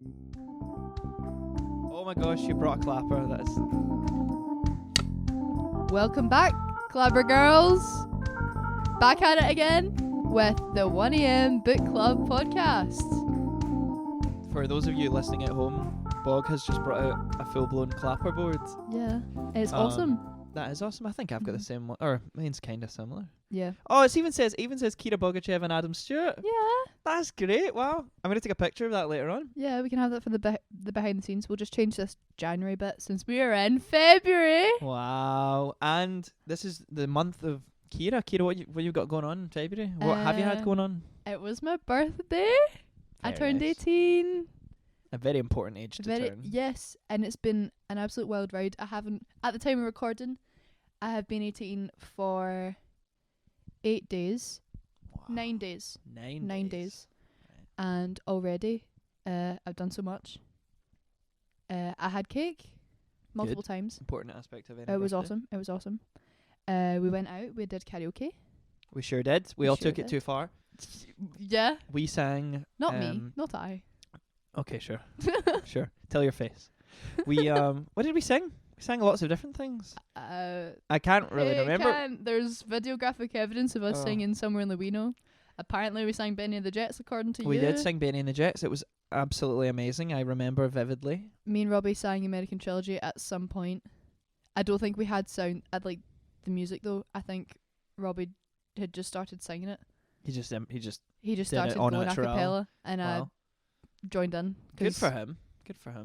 Oh my gosh, you brought a clapper. That's Welcome back, Clever Girls. Back at it again with the 1am Book Club podcast. for those of you listening at home. Bog has just brought out a full-blown clapper board. Yeah, it's awesome. That is awesome. I think I've got the same one, or mine's kind of similar. Yeah. Oh, it even says Kira Bogachev and Adam Stewart. Yeah. That's great. Wow. I'm gonna take a picture of that later on. Yeah, we can have that for the behind the scenes. We'll just change this January bit since we are in February. Wow. And this is the month of Kira. Kira, what you got going on in February? What have you had going on? It was my birthday. I turned nice. 18. A very important age to turn. Yes, and it's been an absolute wild ride. I haven't, at the time of recording, I have been 18 for 8 days. Wow. 9 days. 9 days. Right. And already I've done so much. I had cake multiple times. Important aspect of it. It was awesome. We went out. We did karaoke. We sure did. We all took it too far. Yeah. We sang. Not me. Not I. Okay, sure. Sure. Tell your face. We what did we sing? We sang lots of different things. I can't really remember. There's videographic evidence of us singing Somewhere in the Wino. Apparently we sang Benny and the Jets according to you. We did sing Benny and the Jets. It was absolutely amazing. I remember vividly. Me and Robbie sang American Trilogy at some point. I don't think we had sound at like the music though. I think Robbie had just started singing it. He just started going a cappella and I joined in. Good for him.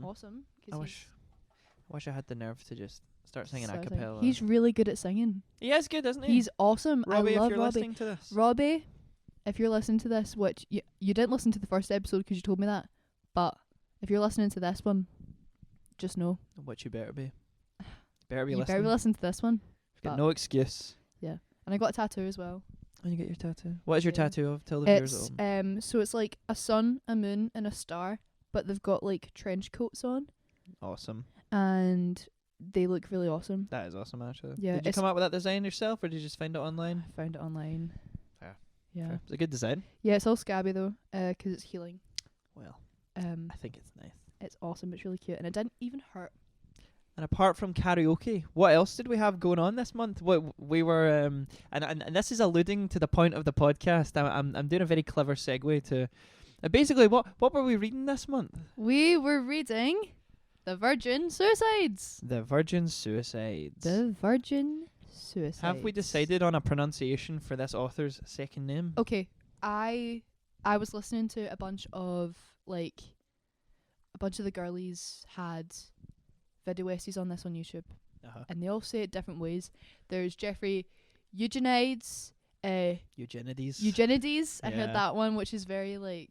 Awesome. I wish I had the nerve to just start singing a cappella. He's really good at singing. He is good, isn't he? He's awesome. Robbie, I love if you're Robbie. listening to this. Robbie, if you're listening to this, which you didn't listen to the first episode because you told me that, but if you're listening to this one, just know. Which you better be. Better be you listening. better be listening to this one. You've got no excuse. Yeah. And I got a tattoo as well. And you get your tattoo. What is your tattoo of? Tell the viewers at home. So it's like a sun, a moon, and a star, but they've got like trench coats on. Awesome. And they look really awesome. That is awesome, actually. Yeah. Did you come up with that design yourself, or did you just find it online? I found it online. Fair. Yeah. Fair. It's a good design. Yeah, it's all scabby though, 'cause it's healing. Well, I think it's nice. It's awesome. It's really cute, and it didn't even hurt. And apart from karaoke, what else did we have going on this month? What we were, and this is alluding to the point of the podcast. I'm doing a very clever segue to, basically, what were we reading this month? We were reading The Virgin Suicides. The Virgin Suicides. The Virgin Suicides. Have we decided on a pronunciation for this author's second name? Okay, I was listening to a bunch of the girlies had video essays on this on YouTube, and they all say it different ways. There's Jeffrey Eugenides. Eugenides. I heard that one, which is very I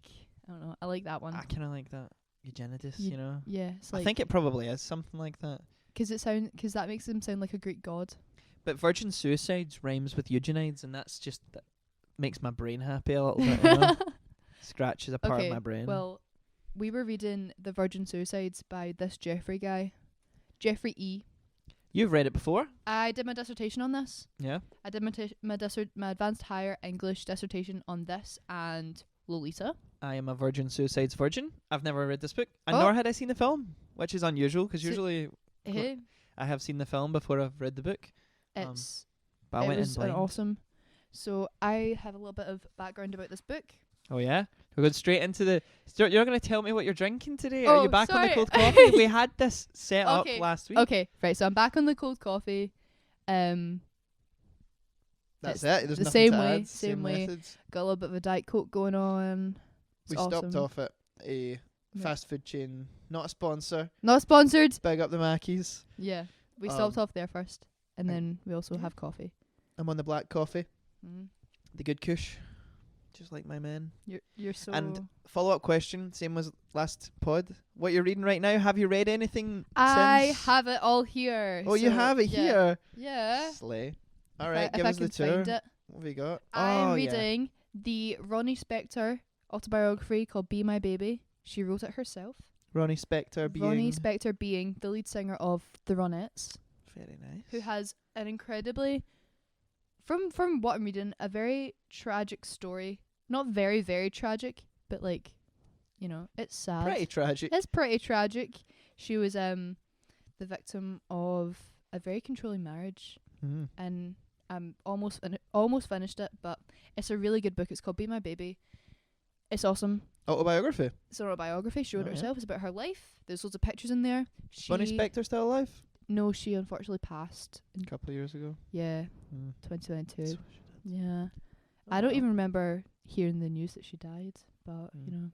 don't know. I like that one. I kind of like that. Eugenides, you know. Yeah, I think it probably is something like that. Because that makes him sound like a Greek god. But Virgin Suicides rhymes with Eugenides, and that makes my brain happy a little bit. You know? Scratches a part of my brain. Well, we were reading The Virgin Suicides by this Jeffrey guy. Jeffrey E. You've read it before? I did my dissertation on this. Yeah. I did my advanced higher English dissertation on this and Lolita. I am a Virgin Suicides virgin. I've never read this book, and nor had I seen the film, which is unusual because usually I have seen the film before I've read the book. But I went in blind. Awesome. So I have a little bit of background about this book. Oh yeah, we're going straight into the. You're going to tell me what you're drinking today? Are you back on the cold coffee? We had this set up last week. Okay, right. So I'm back on the cold coffee. That's it. There's the same way. Methods. Got a little bit of a Diet Coke going on. We stopped off at a fast food chain, not a sponsor. Not sponsored. Big up the Mackies. Yeah, we stopped off there first, and then we also have coffee. I'm on the black coffee. The good kush. Just like my man. You're so. And follow-up question, same as last pod. What you're reading right now? Have you read anything? I since? have it all here. Oh, you have it here. Yeah. Slay. All right, give us the tour. What have we got? I'm reading the Ronnie Spector autobiography called "Be My Baby." She wrote it herself. Ronnie Spector being the lead singer of the Ronettes. Very nice. Who has an incredibly, from what I'm reading, a very tragic story. Not very, very tragic, but you know, it's sad. Pretty tragic. It's pretty tragic. She was the victim of a very controlling marriage, Mm. and I'm almost finished it, but it's a really good book. It's called Be My Baby. It's awesome. Autobiography. It's an autobiography. She wrote Oh, it yeah. herself. It's about her life. There's loads of pictures in there. Bonnie Spector still alive? No, she unfortunately passed. A couple of years ago. Yeah, Mm. 2022. So Yeah. Oh, I don't well. even remember hearing the news that she died, but you Mm. know.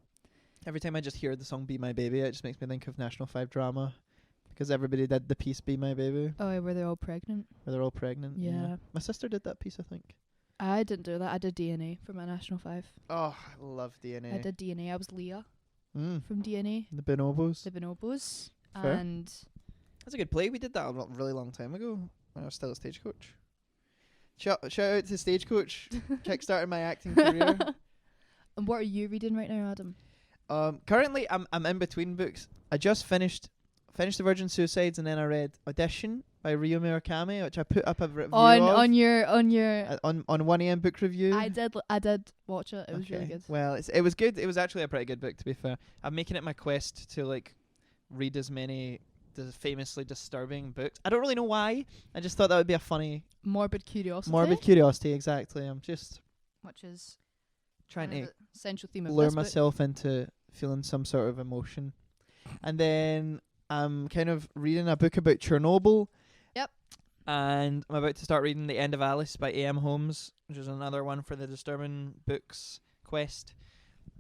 Every time I just hear the song Be My Baby, it just makes me think of National 5 drama. Because everybody did the piece Be My Baby, Oh, were they all pregnant? where they're all pregnant. Yeah. My sister did that piece, I think. I didn't do that. I did DNA for my National 5. Oh, I love DNA. I did DNA. I was Leah Mm. from DNA. The Bonobos. The Bonobos. Fair. And That's a good play. We did that a really long time ago when I was still at Stagecoach. Shout out to Stagecoach. Kickstarted my acting career. and what are you reading right now, Adam? Currently, I'm in between books. I just finished The Virgin Suicides, and then I read Audition by Ryo Murakami, which I put up a review On your on 1am book review. I did watch it. It was really Okay. good. Well, it was good. It was actually a pretty good book, to be fair. I'm making it my quest to like read as many famously disturbing books. I don't really know why. I just thought that would be a funny Morbid curiosity. morbid curiosity. Exactly. I'm just which is trying kind to of the central theme of lure this book. myself into feeling some sort of emotion. And then I'm kind of reading a book about Chernobyl. Yep. And I'm about to start reading The End of Alice by A.M. Holmes, which is another one for the Disturbing Books quest.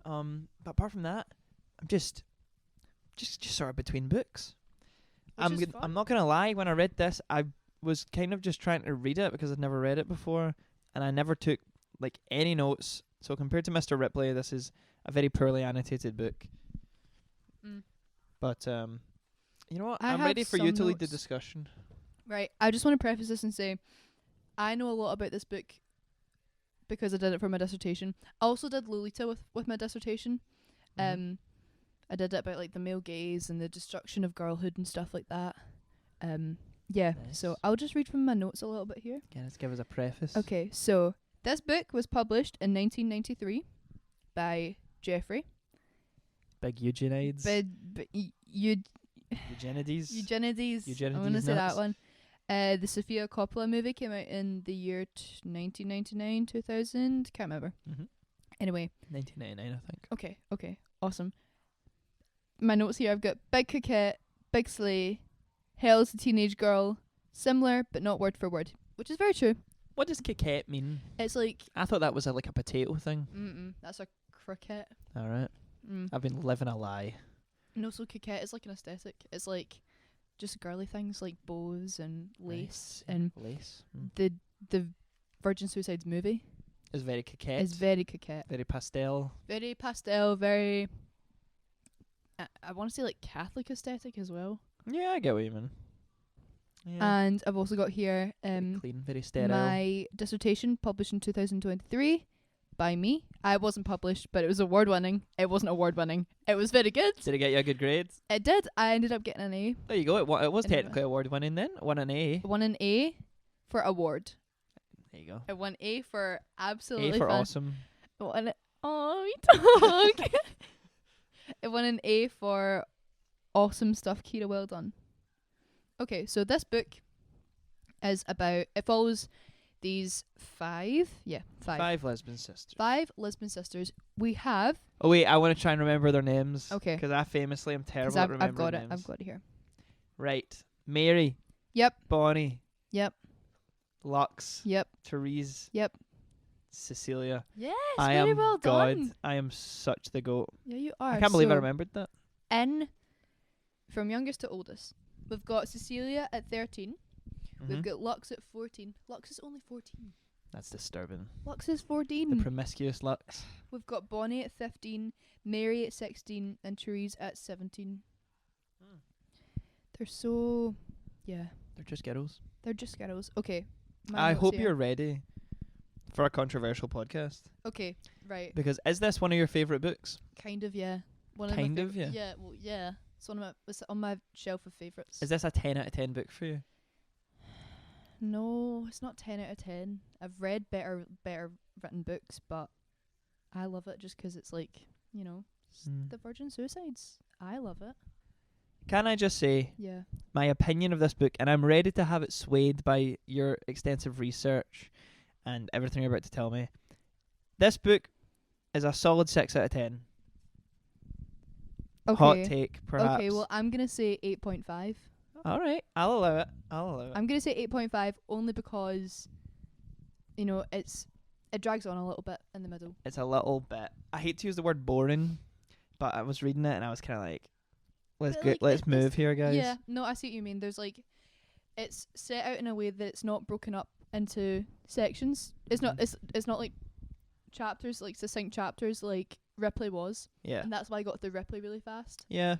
But apart from that, I'm just sort of between books. Which is fun. I'm not gonna lie. When I read this, I was kind of just trying to read it because I'd never read it before, and I never took like any notes. So compared to Mr. Ripley, this is a very poorly annotated book. Mm. But you know what? I I'm have ready for you some to lead the notes. discussion. Right. I just want to preface this and say I know a lot about this book because I did it for my dissertation. I also did Lolita with my dissertation. Mhm. I did it about like the male gaze and the destruction of girlhood and stuff like that. Yeah. So Nice. I'll just read from my notes a little bit here. Yeah, let's give us a preface. Okay. So this book was published in 1993 by Jeffrey. Big Eugenides. Eugenides. Eugenides. I'm gonna Eugenides say nuts. that one. The Sofia Coppola movie came out in the year 1999, 2000. Can't remember. Mm-hmm. Anyway. 1999, I think. Okay. Awesome. My notes here, I've got Big Coquette, Big Slay, Hell is a Teenage Girl, similar but not word for word, which is very true. What does coquette mean? It's like, I thought that was like a potato thing. that's a croquette. All right. I've been living a lie. No, so coquette is like an aesthetic. It's like just girly things like bows and lace, and Lace. the Virgin Suicides movie Is very coquette. is very coquette. very pastel. Very pastel, very I want to say like Catholic aesthetic as well. Yeah, I get what you mean. Yeah. And I've also got here very clean, very sterile. my dissertation published in 2023 by me. I wasn't published, but it was award winning. It wasn't award winning. It was very good. Did it get you a good grade? It did. I ended up getting an A. There you go. It was Anyway. technically award winning then. Won an A. I won an A for award. There you go. I won A for absolutely A for fan- awesome. we talk. I won an A for awesome stuff, Kira. Well done. Okay, so this book is about, it follows these five Lesbian sisters. 5 lesbian sisters. We have, Oh wait, I want to try and remember their names. Okay. Because I famously am terrible because at I've remembering got it. names. I've got it here. Right. Mary. Yep. Bonnie. Yep. Lux. Yep. Therese. Yep. Cecilia. Yes, I very am well God. done. I am such the goat. Yeah, you are. I can't believe I So, remembered that. from youngest to oldest, we've got Cecilia at 13. We've Mhm. got Lux at 14. Lux is only 14. That's disturbing. Lux is The 14. promiscuous Lux. We've got Bonnie at 15, Mary at 16, and Therese at 17. Hmm. They're so, yeah, They're just girls. they're just girls. Okay. my I notes hope here. you're ready for a controversial podcast. Okay, right. Because is this one of your favourite books? Kind of, yeah. One of my Kind of, favourite- yeah? Yeah, well, yeah. It's on my shelf of favourites. Is this a 10 out of 10 book for you? No, it's not 10 out of 10. I've read better written books, but I love it just 'cause it's like, The virgin suicides. I love it. Can I just say Yeah. my opinion of this book, and I'm ready to have it swayed by your extensive research and everything you're about to tell me. This book is a solid 6 out of 10. Okay. Hot take, perhaps. Okay, well, I'm going to say 8.5. All right, I'll allow it. I'm going to say 8.5 only because, you know, it drags on a little bit in the middle. It's a little bit. I hate to use the word boring, but I was reading it and I was kind of like, let's move here, guys. Yeah, no, I see what you mean. There's like, it's set out in a way that it's not broken up into sections. It's not. It's not like chapters, like succinct chapters, like Ripley was. Yeah. And that's why I got through Ripley really fast. Yeah.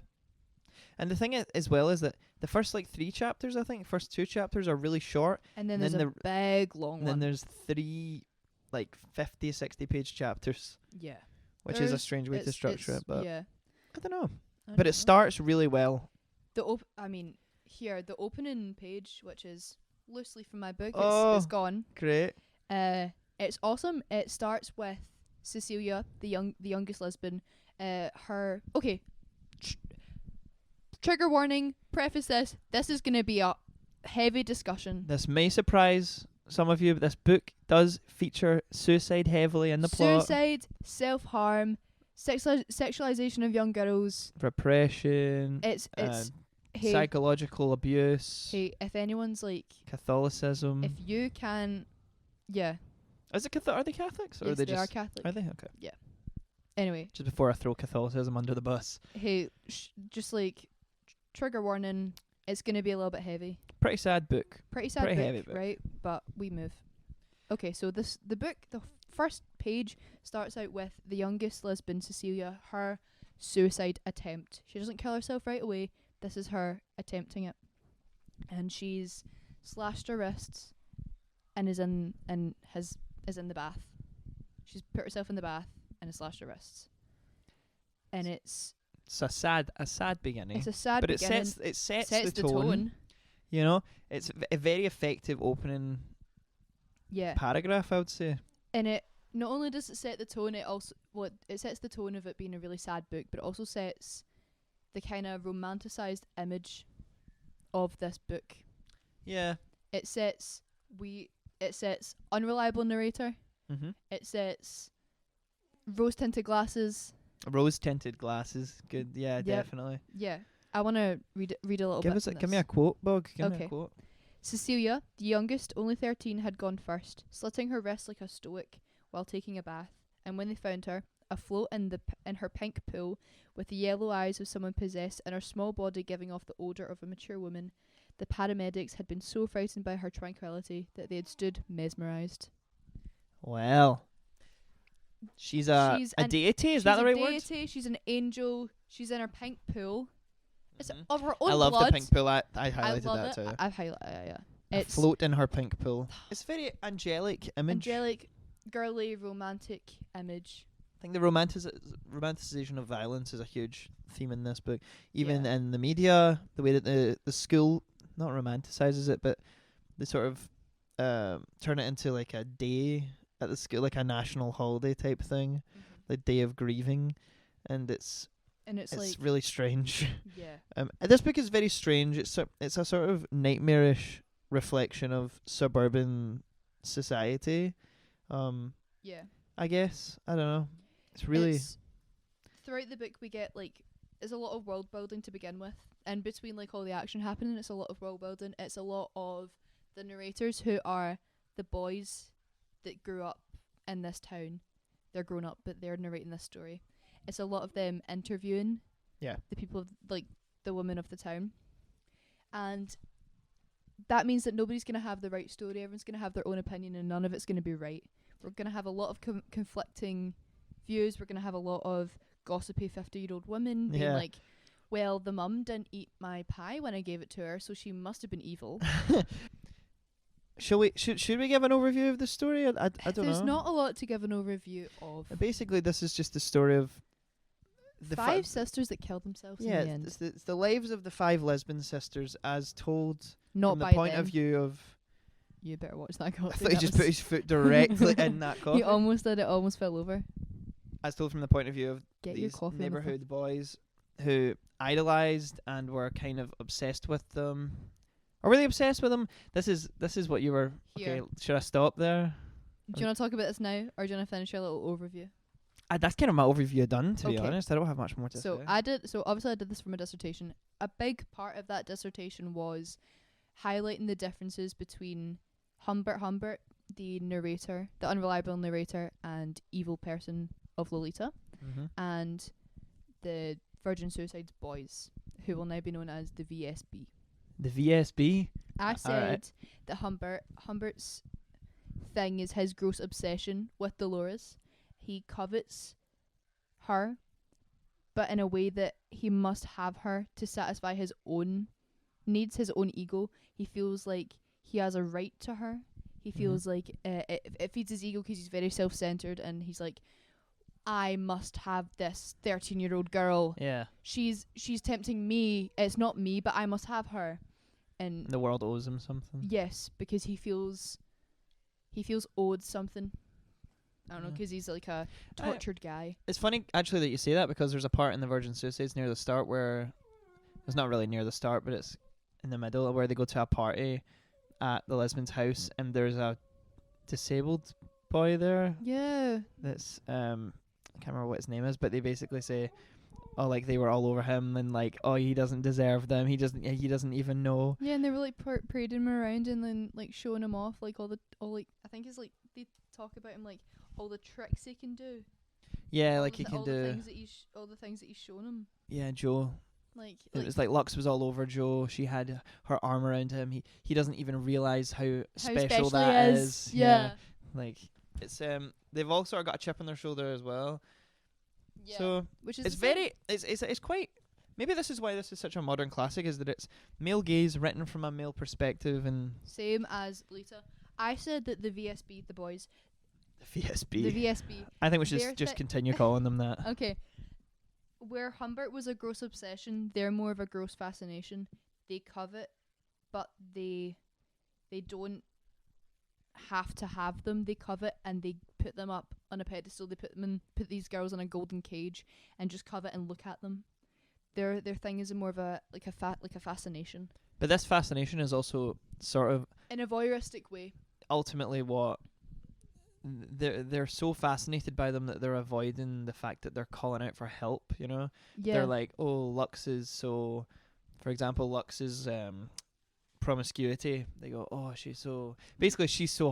And the thing as well is that the first 3 chapters, I think, first 2 chapters are really short. And then there's a big long and one. then there's 3 50, 60 page chapters. Yeah. Which is a strange way to structure it, but yeah. I don't know. I But don't it know. starts really well. The the opening page, which is loosely from my book, Oh. it's gone. Great. It's awesome. It starts with Cecilia, the youngest Lisbon. Trigger warning. Preface this. This is gonna be a heavy discussion. This may surprise some of you, but this book does feature suicide heavily in the plot. Suicide, self-harm, sexualization of young girls. Repression. It's hey, psychological abuse. hey, if anyone's like, Catholicism. if you can, yeah, Is it are they Catholics? Or yes, are they they just are Catholic. Are they? Okay. Anyway, Just before I throw Catholicism under the bus. hey, just like trigger warning. It's gonna be a little bit heavy. Pretty sad book. Pretty sad Pretty book, heavy book. right? But we move. Okay, so the first page starts out with the youngest Lisbon, Cecilia, her suicide attempt. She doesn't kill herself right away. This is her attempting it, and she's slashed her wrists, and is in the bath. She's put herself in the bath and has slashed her wrists, and it's a sad beginning. a sad but beginning. it sets Sets the tone. You know, it's a very effective opening Yeah. paragraph, I would say. And it not only does it set the tone, it sets the tone of it being a really sad book, but it also sets the kind of romanticized image of this book. Yeah. It sets unreliable narrator. Mm-hmm. It sets rose tinted glasses. Rose tinted glasses. Good. Yeah, Yep. definitely. Yeah. I want to read a little bit. Give me a quote, Bog. Give me Okay. a quote. Cecilia, the youngest, only 13, had gone first, slitting her wrists like a stoic while taking a bath. And when they found her, afloat in her pink pool, with the yellow eyes of someone possessed and her small body giving off the odour of a mature woman, the paramedics had been so frightened by her tranquility that they had stood mesmerised. Well, she's a deity. Is that the right word? She's a deity. She's an angel. She's in her pink pool. It's Mhm. of her own I love blood. the pink pool. I I highlighted love that it. too. I've highlighted. Yeah. A It's float in her pink pool. It's a very angelic image. angelic, girly, romantic image. I think the romanticization of violence is a huge theme in this book. Even Yeah. in the media, the way that the school not romanticizes it, but they sort of turn it into like a day at the school, like a national holiday type thing, the day of grieving, and it's Like really strange. yeah. This book is very strange. It's a sort of nightmarish reflection of suburban society. Yeah. I guess I don't know. It's really throughout the book we get like there's a lot of world building to begin with, and between like all the action happening, it's a lot of world building. It's a lot of the narrators who are the boys that grew up in this town. They're grown up, but they're narrating this story. It's a lot of them interviewing the people of, like the women of the town, and that means that nobody's going to have the right story. Everyone's going to have their own opinion, and none of it's going to be right. We're going to have a lot of conflicting views. We're going to have a lot of gossipy 50-year-old women being like, well, the mum didn't eat my pie when I gave it to her, so she must have been evil. Should we give an overview of the story? I don't know. There's not a lot to give an overview of. Basically, this is just the story of the 5 sisters that killed themselves in the end. It's the lives of the 5 Lisbon sisters as told Not from the by point them. of view of... You better watch that. I thought he just put his foot directly in that coffin. He almost did. It almost fell over. as told from the point of view of Get your these coffee on the neighborhood boys who idolized and were kind of obsessed with them. Or were they obsessed with them? This is what you were. Here. Okay, should I stop there? Do you want to talk about this now, or do you want to finish your little overview? That's kind of my overview done, to be Okay. honest. I don't have much more to So say. So obviously I did this for my dissertation. A big part of that dissertation was highlighting the differences between Humbert, the narrator, the unreliable narrator and evil person of Lolita, Mm-hmm. and the Virgin Suicides boys, who will now be known as the VSB. The VSB. I Alright. said that Humbert's thing is his gross obsession with Dolores. He covets her, but in a way that he must have her to satisfy his own needs, his own ego. He feels like he has a right to her. He feels like it feeds his ego because he's very self-centered, and he's like, I must have this 13-year-old girl. Yeah. She's tempting me. It's not me, but I must have her. And The world owes him something. yes, because he feels owed something. I don't know, Yeah. 'cause he's like a tortured guy. It's funny actually that you say that, because there's a part in the Virgin Suicides near the start where it's not really near the start, but it's in the middle, where they go to a party at the Lisbon's house, and there's a disabled boy there Yeah. that's I can't remember what his name is, but they basically say, oh, like they were all over him, and like, oh, he doesn't deserve them, he doesn't even know. Yeah, and they were like parading him around and then like showing him off, like all like I think it's like they talk about him like all the tricks he can do. Yeah, all like the he thi- can all the do. things that all the things that he's shown him. Yeah, Joe. Like It was like Lux was all over Joe. She had her arm around him. He doesn't even realize how special he that is. Yeah. Like it's they've all sort of got a chip on their shoulder as well. Yeah. So Which is it's the same- very it's quite, maybe this is why this is such a modern classic, is that it's male gaze written from a male perspective, and same as Lita. I said that the VSB, the boys, the VSB. the VSB. I think we should they're just thi- continue calling them that. Okay. Where Humbert was a gross obsession, they're more of a gross fascination. They covet, but they don't have to have them. They covet and they put them up on a pedestal. They put these girls in a golden cage and just covet and look at them. Their thing is more of a like a fascination But this fascination is also sort of in a voyeuristic way. ultimately what they're so fascinated by them that they're avoiding the fact that they're calling out for help, you know. Yeah. They're like, oh, Lux is so, for example, Lux's promiscuity, they go, oh, she's so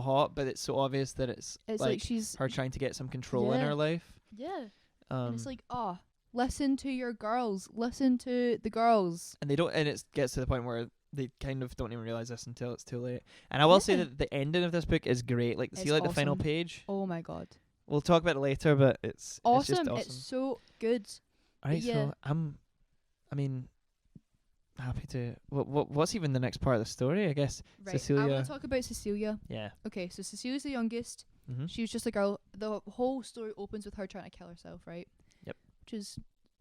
hot, but it's so obvious that it's like she's her trying to get some control in Yeah. her life. yeah. And it's And like, listen to your girls. Listen to the girls. they don't, and it gets to the point where they kind of don't even realize this until it's too late. And I will say Yeah. that the ending of this book is great. Like, see, It's like the final awesome. page. Oh my god. We'll talk about it later, but it's Awesome. just awesome. It's so good. Right, yeah. so happy to. What's even the next part of the story? I guess Right. I Cecilia. want to talk about Cecilia. Yeah. Okay, so Cecilia's the youngest. Mm-hmm. She was just a girl. The whole story opens with her trying to kill herself, right? Yep. Which is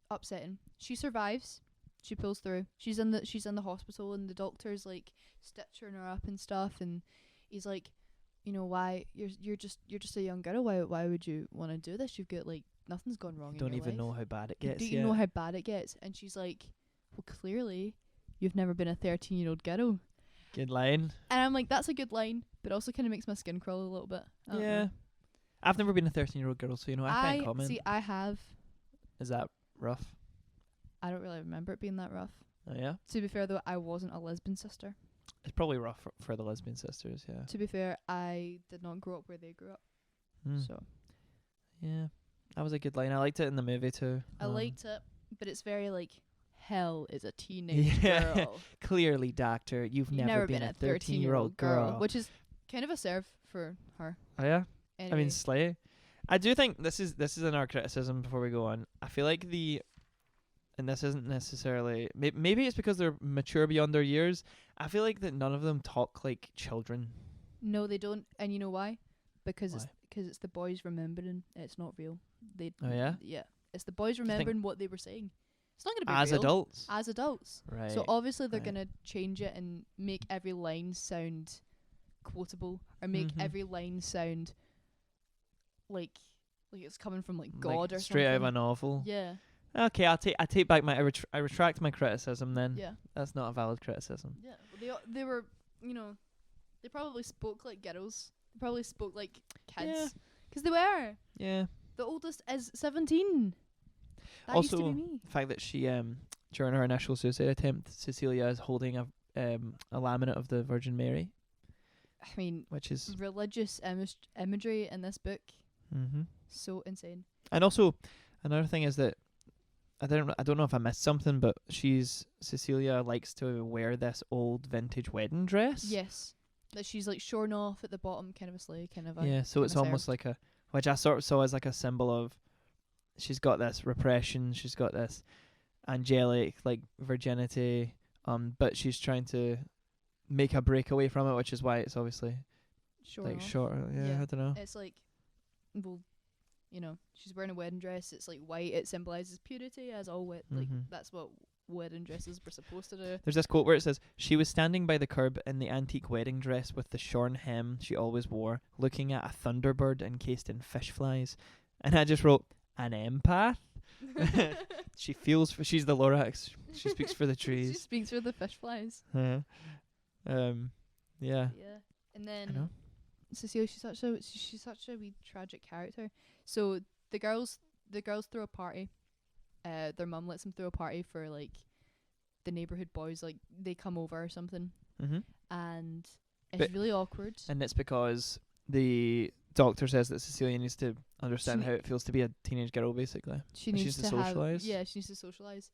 upsetting. She survives. She pulls through. She's in the hospital, and the doctor's like stitching her up and stuff, and he's like, you know, why you're just a young girl. Why would you want to do this? You've got like nothing's gone wrong. Don't in your even life. know how bad it gets. Do you know how bad it gets? And she's like, well, clearly, you've never been a 13-year-old girl. Good line. And I'm like, that's a good line, but also kind of makes my skin crawl a little bit. I don't Yeah. know. I've never been a 13-year-old girl, so you know I can't comment. See, I have. Is that rough? I don't really remember it being that rough. Oh yeah. To be fair, though, I wasn't a lesbian sister. It's probably rough for the lesbian sisters. Yeah. To be fair, I did not grow up where they grew up. Mm. So Yeah. That was a good line. I liked it in the movie too. I liked it, but it's very like, hell is a teenage Yeah. girl. Clearly, doctor, you've You've never been a 13-year-old girl. Which is kind of a serve for her. Oh yeah. Anyway. I mean, slay. I do think this is another criticism before we go on. I feel like and this isn't necessarily, maybe it's because they're mature beyond their years. I feel like that none of them talk like children. No, they don't, and you know why? Because Why? it's the boys remembering. It's not real. Oh yeah. Yeah, it's the boys think- remembering what they were saying. It's not gonna be As real. adults. As adults. Right. So obviously they're right. gonna change it and make every line sound quotable, or make Mhm. every line sound like like it's coming from like God or straight out of a something. novel. Yeah. Okay, I take back my I retract my criticism then. Yeah. That's not a valid criticism. Yeah. Well, they were, you know, they probably spoke like girls. They probably spoke like Yeah. kids. 'Cause they were. Yeah. The oldest is 17. That Also, used to be me. the fact that she during her initial suicide attempt, Cecilia is holding a laminate of the Virgin Mary, I mean, which is religious imagery in this book, so insane. And also another thing is that I don't know if I missed something, but Cecilia likes to wear this old vintage wedding dress. Yes. That she's like shorn off at the bottom, kind of a sleigh, kind of a Yeah, so kind it's of almost served. like which I sort of saw as like a symbol of, she's got this repression, she's got this angelic like virginity, but she's trying to make a breakaway from it, which is why it's obviously shorn like off. short. Yeah, Yeah. I don't know. It's like, well, you know, she's wearing a wedding dress. It's like white. It symbolizes purity, as all like that's what wedding dresses were supposed to do. There's this quote where it says, "She was standing by the curb in the antique wedding dress with the shorn hem she always wore, looking at a thunderbird encased in fish flies." And I just wrote, "An empath." She's the Lorax. She speaks for the She trees. speaks for the fish flies. Yeah. Yeah. Yeah. And I then know. Cecilia, she's such a wee tragic character. So the girls throw a party. Their mum lets them throw a party for like the neighborhood boys. Like they come over or something, and it's But- really awkward. And it's because the doctor says that Cecilia needs to understand She how it feels to be a teenage girl, basically. She and she needs needs to to socialise. she needs to socialise,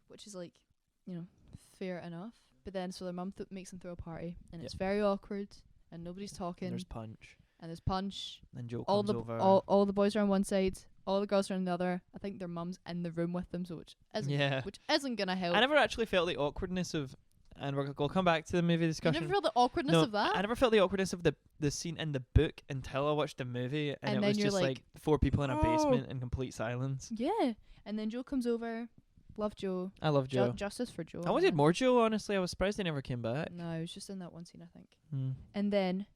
which is like, you know, fair enough. But then so their mum makes them throw a party, and it's very awkward, and nobody's talking, And there's punch. and there's punch. And Joe All comes the over. all the boys are on one side, all the girls are on the other. I think their mum's in the room with them, so which isn't gonna help. I never actually felt the awkwardness of, and we'll come back to the movie You discussion. never feel the awkwardness No, of that. I never felt the awkwardness of the scene in the book until I watched the movie, and And it then was you're just like, four people in a "Oh." basement in complete silence. Yeah, and then Joe comes over. Love Joe. I love Joe. Justice for Joe. I wanted more Joe, honestly. I was surprised he never came back. No, it was just in that one scene, I think. Hmm. And then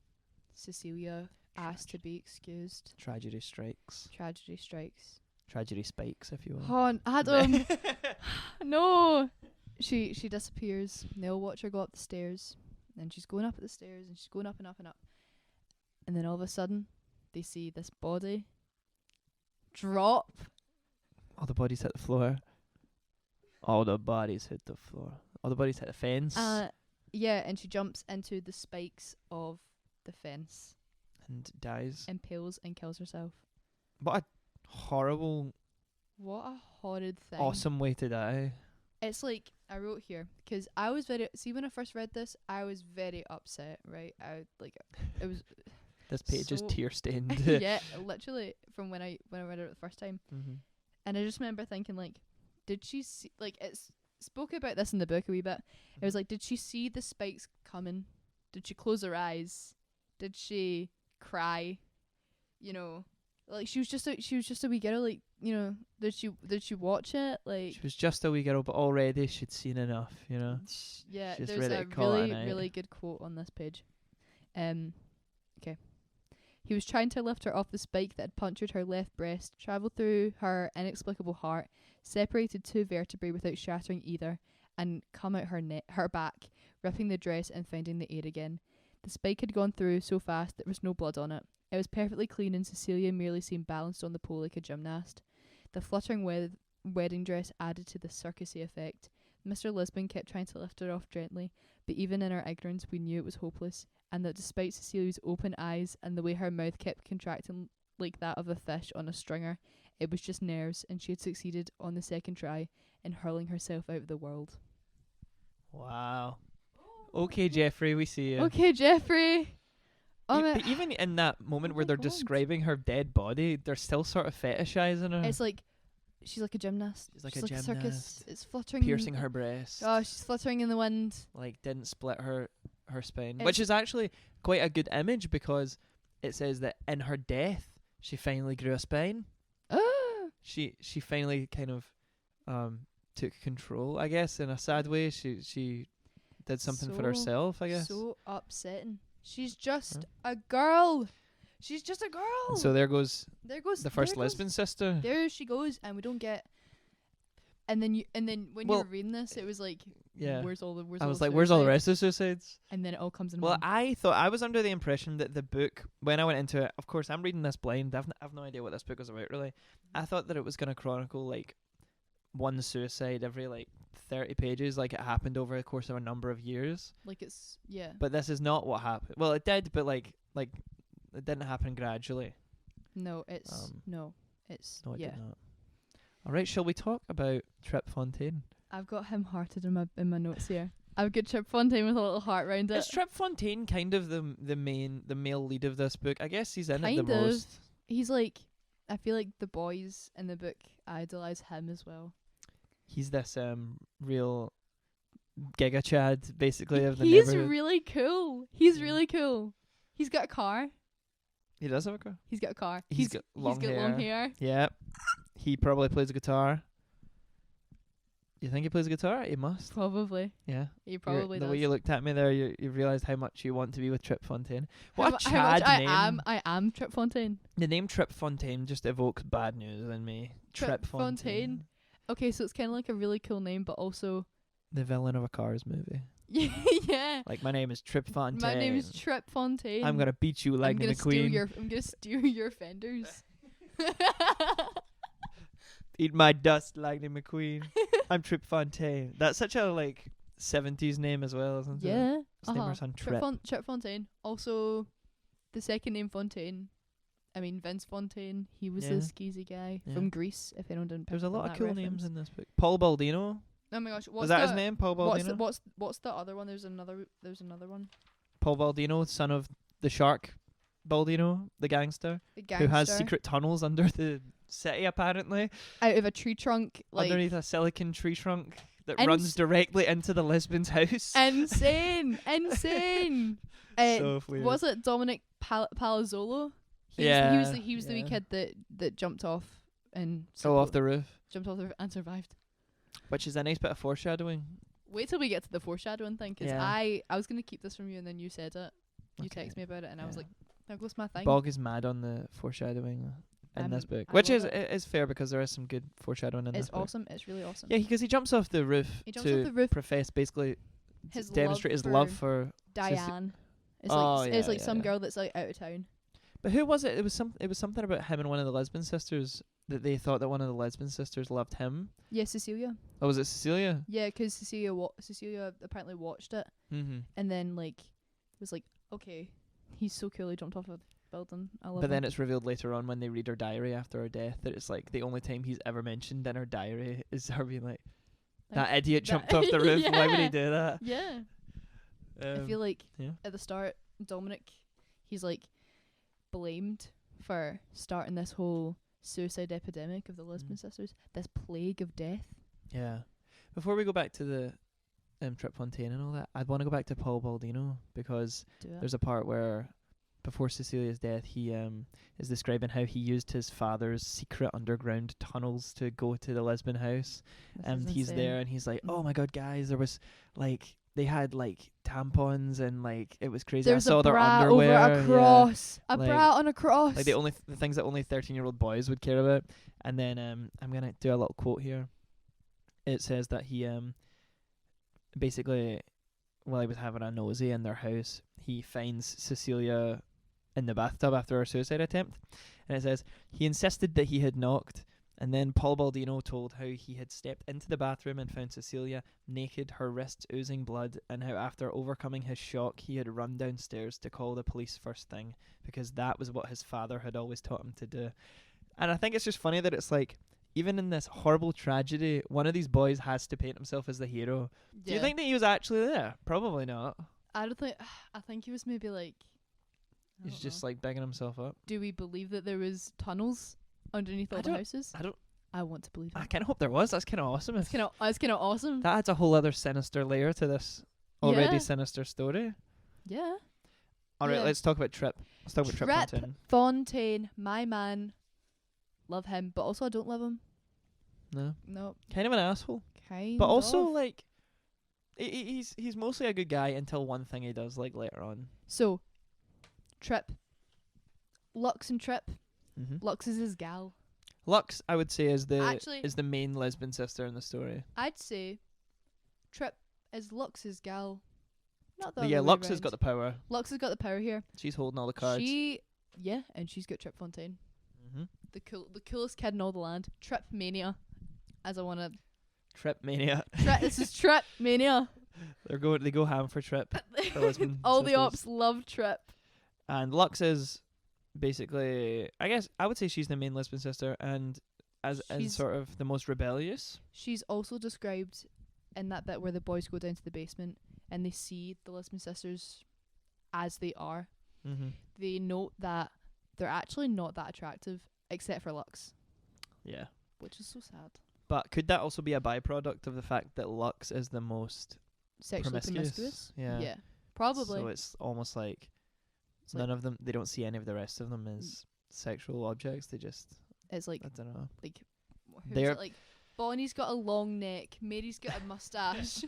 Cecilia asked to be excused. Tragedy strikes. Tragedy strikes. Tragedy spikes, if you will. Oh, Adam. No. She disappears. They all watch her go up the stairs. And she's going up at the stairs, and she's going up and up and up. And then all of a sudden, they see this body drop. All the bodies hit the floor. All the bodies hit the floor. All the bodies hit the fence. Yeah, and she jumps into the spikes of the fence, And dies. impales and kills herself. What a horrible, What a horrid thing. awesome way to die. It's like, I wrote here, 'cause I was when I first read this, I was very upset, right? It was, This page is So- tear stained. yeah, literally, from when I read it the first time. Mm-hmm. And I just remember thinking, like, did she see, like, it's spoke about this in the book a wee bit. It was like, did she see the spikes coming? Did she close her eyes? Did she cry? You know, like she was just a wee girl. Like, you know, did she watch it? Like, She was just a wee girl, but already she'd seen enough, you know. yeah, She's there's ready a to call it a really night. really good quote on this page. Okay. He was trying to lift her off the spike that had punctured her left breast, travelled through her inexplicable heart, separated two vertebrae without shattering either, and come out her back, ripping the dress and finding the air again. The spike had gone through so fast there was no blood on it. It was perfectly clean, and Cecilia merely seemed balanced on the pole like a gymnast. The fluttering wedding dress added to the circusy effect. Mr Lisbon kept trying to lift her off gently, but even in our ignorance we knew it was hopeless, and that despite Cecilia's open eyes and the way her mouth kept contracting like that of a fish on a stringer, it was just nerves, and she had succeeded on the second try in hurling herself out of the world. Wow. Okay, Jeffrey, we see you. Okay, Jeffrey. But even in that moment Oh where my they're God. describing her dead body, they're still sort of fetishizing her. It's like she's like a gymnast. She's like she's a like a circus. gymnast. It's fluttering. Piercing her breast. Oh, she's fluttering in the wind. Like, didn't split her spine. It's- Which is actually quite a good image, because it says that in her death, she finally grew a spine. Ah. She finally kind of took control, I guess, in a sad way. She did something for So- herself, I guess. So upsetting. She's just a girl. She's just a girl. And so there goes there goes the first there goes- Lisbon sister. There she goes, and we don't get. And then when you Well, were reading this, it was like, Yeah. where's all the I was like, where's all the suicides? rest of the suicides? And then it all comes in Well, one. I thought I was under the impression that the book, when I went into it, of course, I'm reading this blind. I've no idea what this book is about, really. I thought that it was going to chronicle, like, one suicide every, like, 30 pages, like it happened over the course of a number of years. Like it's yeah. But this is not what happened. Well, it did, but, like it didn't happen gradually. No, it's No, it yeah. did not. All right, shall we talk about Trip Fontaine? I've got him hearted in my notes here. I've got Trip Fontaine with a little heart round it. Is Trip Fontaine kind of the male lead of this book? I guess he's in it Kind the of. most. He's like, I feel like the boys in the book idolize him as well. He's this real Giga Chad, basically, of the He's neighborhood. really cool. He's Yeah. really cool. He's got a car. He does have a car. He's got a car. He's got long long hair. Yeah. He probably plays a guitar. You think he plays a guitar? He must. Probably. Yeah. He probably the does. way you looked at me there, you realised how much you want to be with Trip Fontaine. How What mu- a how much Chad name. I am Trip Fontaine. The name Trip Fontaine just evokes bad news in me. Trip Fontaine. Okay, so it's kind of like a really cool name, but also The villain of a Cars movie. yeah. Like, my name is Trip Fontaine. My name is Trip Fontaine. I'm gonna beat you, I'm Lightning gonna steal McQueen. your. I'm gonna steal your fenders. Eat my dust, Lightning McQueen. I'm Trip Fontaine. That's such a, like, 70s name as well, isn't it? Yeah. His name was on Trip. Trip Fontaine. Also, the second name Fontaine. I mean Vince Fontaine. He was Yeah. the skeezy guy Yeah. from Greece. If anyone didn't. There's pick a up on lot of that cool reference. names in this book. Paul Baldino. Oh my gosh! What's Was that his the- name? Paul Baldino? What's the other one? There's another one. Paul Baldino, son of the shark Baldino, the gangster, The gangster. who has secret tunnels under the city, apparently, out of a tree trunk. Like underneath a silicon tree trunk that Ins- runs directly into the Lisbon's house. insane. So weird. Was it Dominic Palazzolo? Yeah, He was the wee yeah. kid that jumped off and Off the roof, jumped off the roof and survived. which is a nice bit of foreshadowing. Wait till we get to the foreshadowing thing, 'cause Yeah. I was gonna keep this from you and then you said it. You Okay. texted me about it and I was Yeah. like, there goes my thing. Bog is mad on the foreshadowing in this book, I which love is fair because there is some good foreshadowing in It's this book. awesome. It's really awesome. Yeah, because he jumps off the roof He jumps to off the roof. profess basically His demonstrate his love for. Diane. It's Oh, like it's yeah, like some yeah. girl that's like out of town. But who was it? It was something about him and one of the Lisbon sisters that they thought that one of the Lisbon sisters loved him. Yeah, Cecilia. Oh, was it Cecilia? Yeah, 'cause Cecilia apparently watched it Mm-hmm. and then like was like, okay, he's so cool. He jumped off a building. I love But then him. it's revealed later on when they read her diary after her death that it's like the only time he's ever mentioned in her diary is her being like, that idiot jumped off the roof. Why would he Yeah. do that? Yeah. I feel like yeah. at the start, Dominic, he's like blamed for starting this whole suicide epidemic of the Lisbon sisters, this plague of death. Yeah. Before we go back to the Trip Fontaine and all that, I'd want to go back to Paul Baldino because Do it. there's a part where before Cecilia's death, he is describing how he used his father's secret underground tunnels to go to the Lisbon house. This And is he's insane. there and he's like, oh Mm. my god, guys, there was like, they had like tampons and like, it was crazy. There's I saw a their bra underwear. over a yeah. cross. A Like- bra on a cross. Like the things that only 13-year-old boys would care about. And then I'm gonna do a little quote here. It says that he basically, while he was having a nosy in their house, he finds Cecilia in the bathtub after her suicide attempt, and it says he insisted that he had knocked, and then Paul Baldino told how he had stepped into the bathroom and found Cecilia naked, her wrists oozing blood, and how after overcoming his shock he had run downstairs to call the police first thing because that was what his father had always taught him to do. And I think it's just funny that it's like, even in this horrible tragedy, one of these boys has to paint himself as the hero. Do you Yeah. think that he was actually there? Probably not. I don't think. I think he was maybe like. I He's don't just know. like bigging himself up. Do we believe that there was tunnels underneath I all the don't- houses? I don't. I want to believe I it. kind of hope there was. That's kind of awesome. It's kind of awesome. That adds a whole other sinister layer to this already Yeah. sinister story. Yeah. All right, Yeah. let's talk about Trip. Let's talk about Trip Trip Fontaine. Fontaine, my man. Love him, but also I don't love him. No, No, kind of an asshole, kind but also of. like, he's mostly a good guy until one thing he does like later on. So, Trip Lux and Trip. Mm-hmm. Lux is his gal. Lux, I would say, is Actually- the main lesbian sister in the story. I'd say Trip is Lux's gal. Not the But other yeah, way Lux has round. got the power. Lux has got the power here. She's holding all the cards. And she's got Trip Fontaine. Mm-hmm. The coolest kid in all the land. Trip Mania. As I wanna Trip mania. This is Trip Mania. They go ham for Trip. The lesbian All the sisters. ops love Trip. And Lux is basically, I guess I would say she's the main lesbian sister, and as She's- sort of the most rebellious. She's also described in that bit where the boys go down to the basement and they see the lesbian sisters as they are. Mm-hmm. They note that they're actually not that attractive, except for Lux, Yeah. which is so sad. But could that also be a byproduct of the fact that Lux is the most Sexually promiscuous? Yeah. Probably. So it's almost like It's like- none of them, they don't see any of the rest of them as sexual objects. They just, It's like, I don't know. who's They're- it like, Bonnie's got a long neck, Mary's got a mustache,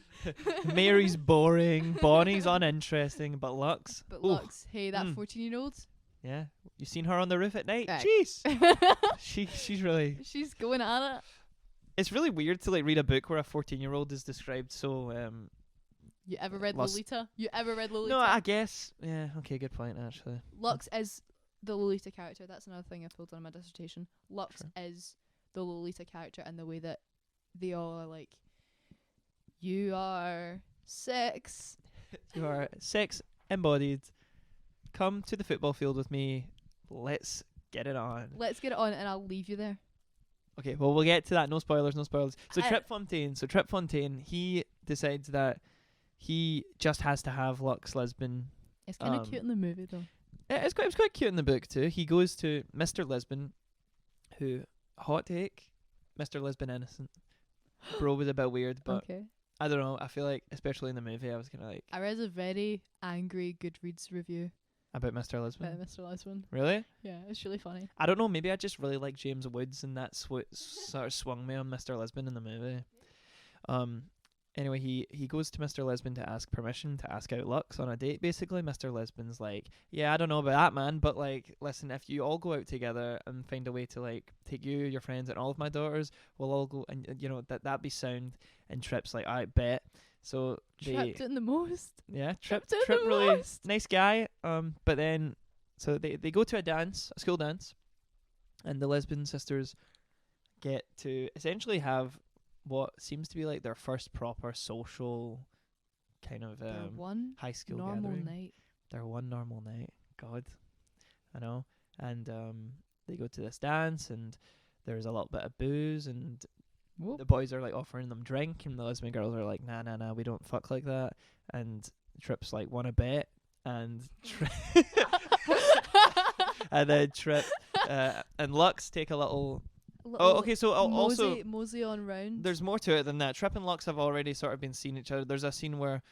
Mary's boring, Bonnie's uninteresting, but Lux. but ooh, Lux, hey, that Mm. 14-year-old, Yeah. You seen her on the roof at night? Aye. Jeez. She's really. she's going at it. It's really weird to like read a book where a 14-year-old is described so. You ever read Lust- Lolita? You ever read Lolita? No, I guess. Yeah. Okay. Good point. Actually. Lux is the Lolita character. That's another thing I pulled on in my dissertation. Lux Sure. is the Lolita character and the way that they all are like, you are sex. You are sex embodied. Come to the football field with me. Let's get it on. Let's get it on and I'll leave you there. Okay, well, we'll get to that. No spoilers, no spoilers. So I- Trip Fontaine, he decides that he just has to have Lux Lisbon. It's kind of cute in the movie though. It was quite cute in the book too. He goes to Mr Lisbon, who, hot take, Mr Lisbon innocent. Bro was a bit weird, but Okay. I don't know. I feel like, especially in the movie, I was kind of like, I read a very angry Goodreads review about Mr Lisbon. by Mr Lisbon. Really? Yeah, it's really funny. I don't know. Maybe I just really like James Woods, and that sort of swung me on Mr. Lisbon in the movie. Anyway, he goes to Mr. Lisbon to ask permission to ask out Lux on a date. Basically, Mr. Lisbon's like, yeah, I don't know about that, man, but like, listen, if you all go out together and find a way to like take you, your friends, and all of my daughters, we'll all go, and you know that'd be sound. And Trip's like, I bet. So Tripped it in the most. yeah, Trip Tripped it the really most. nice guy. But then so they go to a school dance, and the lesbian sisters get to essentially have what seems to be like their first proper social kind of Their one high school normal gathering. night. Their one normal night. God, I know. And they go to this dance, and there's a little bit of booze, and Whoop. the boys are like offering them drink, and the lesbian girls are like, nah, we don't fuck like that. And Trip's like, wanna bet? And and then Trip and Lux take a little. Oh, okay. So also mosey on round. there's more to it than that. Trip and Lux have already sort of been seeing each other. There's a scene where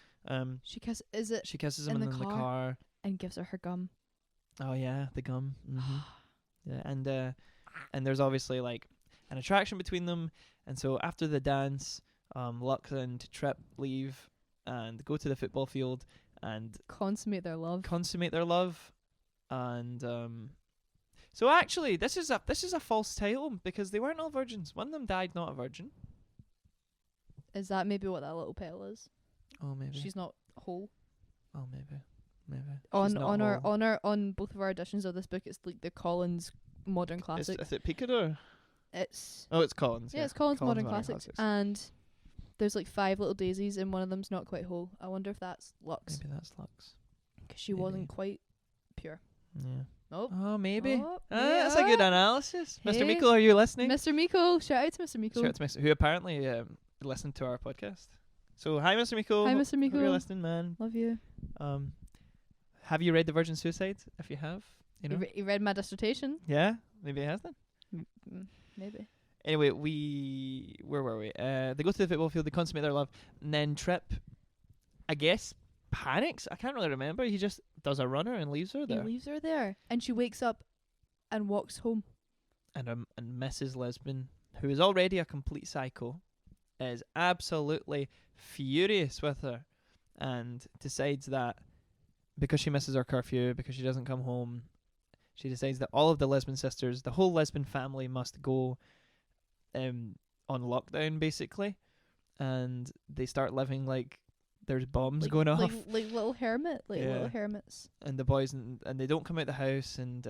she is it she kisses him in in the the car? car. and gives her gum. Oh yeah, the gum. Yeah, and there's obviously like an attraction between them, and so after the dance, Lux and Trip leave and go to the football field and Consummate their love. consummate their love, and so actually this is a false title because they weren't all virgins. One of them died not a virgin. Is that maybe what that little petal is? Oh maybe. She's not whole. Oh maybe. On She's not on our whole. on both of our editions of this book, it's like the Collins Modern Classic. Is it Picador? It's Oh, it's Collins. yeah, it's Collins Modern Modern Classics. Classics. And there's like 5 little daisies, and one of them's not quite whole. I wonder if that's Lux, Maybe that's Lux. 'cause she maybe. wasn't quite pure. Yeah. Oh, Oh, maybe. Oh, That's a good analysis. Mr. Hey. Meikle, are you listening? Mr. Miko, shout out to Mr. Miko. Shout out to Mr. Who apparently listened to our podcast. So, hi, Mr. Meikle. Hi, Hope Mr. Miko. you're listening, man. Love you. Have you read The Virgin Suicide? If you have, you know. You read my dissertation? Yeah, maybe it has then. Maybe. Anyway, where were we? They go to the football field, they consummate their love, and then Trip, I guess, panics. I can't really remember. He just does a runner and leaves her there. He leaves her there, and she wakes up and walks home. And Mrs. Lisbon, who is already a complete psycho, is absolutely furious with her and decides that because she misses her curfew, because she doesn't come home, she decides that all of the Lisbon sisters, the whole Lisbon family, must go on lockdown, basically, and they start living like there's bombs going off. Like little little hermits. And the boys and they don't come out the house, and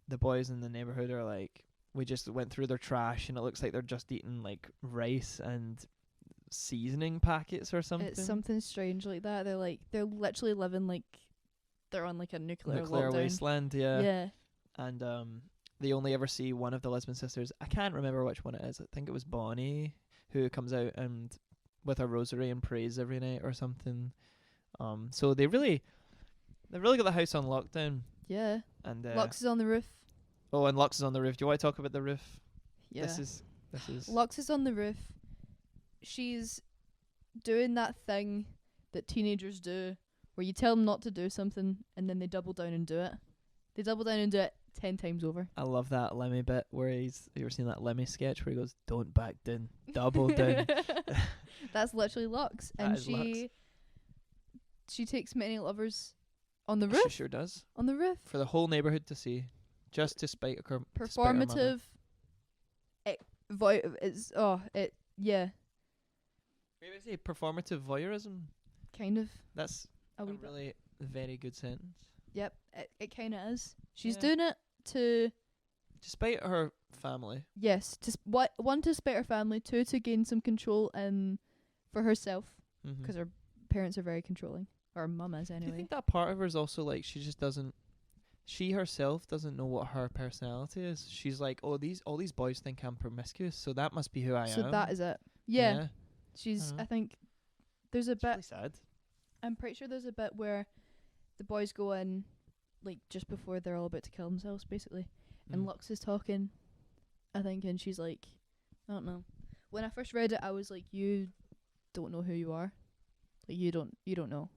the boys in the neighborhood are like, we just went through their trash and it looks like they're just eating like rice and seasoning packets or something. It's something strange like that. They're literally living like they're on like a nuclear lockdown. Wasteland, yeah. Yeah. And they only ever see one of the Lisbon sisters. I can't remember which one it is. I think it was Bonnie, who comes out and with a rosary and prays every night or something. So they really got the house on lockdown. Yeah. And Lux is on the roof. Oh, and Lux is on the roof. Do you want to talk about the roof? Yeah. This is Lux is on the roof. She's doing that thing that teenagers do where you tell them not to do something and then they double down and do it. They double down and do it 10 times over. I love that Lemmy bit where you ever seen that Lemmy sketch where he goes, "Don't back down, double down." That's literally Lux. And she takes many lovers on the roof. She sure does. On the roof. For the whole neighborhood to see. Just to spite her. Performative. Yeah. Maybe say performative voyeurism. Kind of. That's a really very good sentence. Yep, it kind of is. She's Yeah. doing it to spite her family. Yes, one to spite her family, two to gain some control and for herself because her parents are very controlling. Or her mum is Do anyway. you think that part of her is also like she herself doesn't know what her personality is? She's like, all these boys think I'm promiscuous, so that must be who I am. So that is it. Yeah. She's. Uh-huh. I think there's a It's bit. really sad. I'm pretty sure there's a bit where the boys go in, like just before they're all about to kill themselves, basically, and Lux is talking, I think, and she's like, I don't know. When I first read it, I was like, you don't know who you are, like you don't know.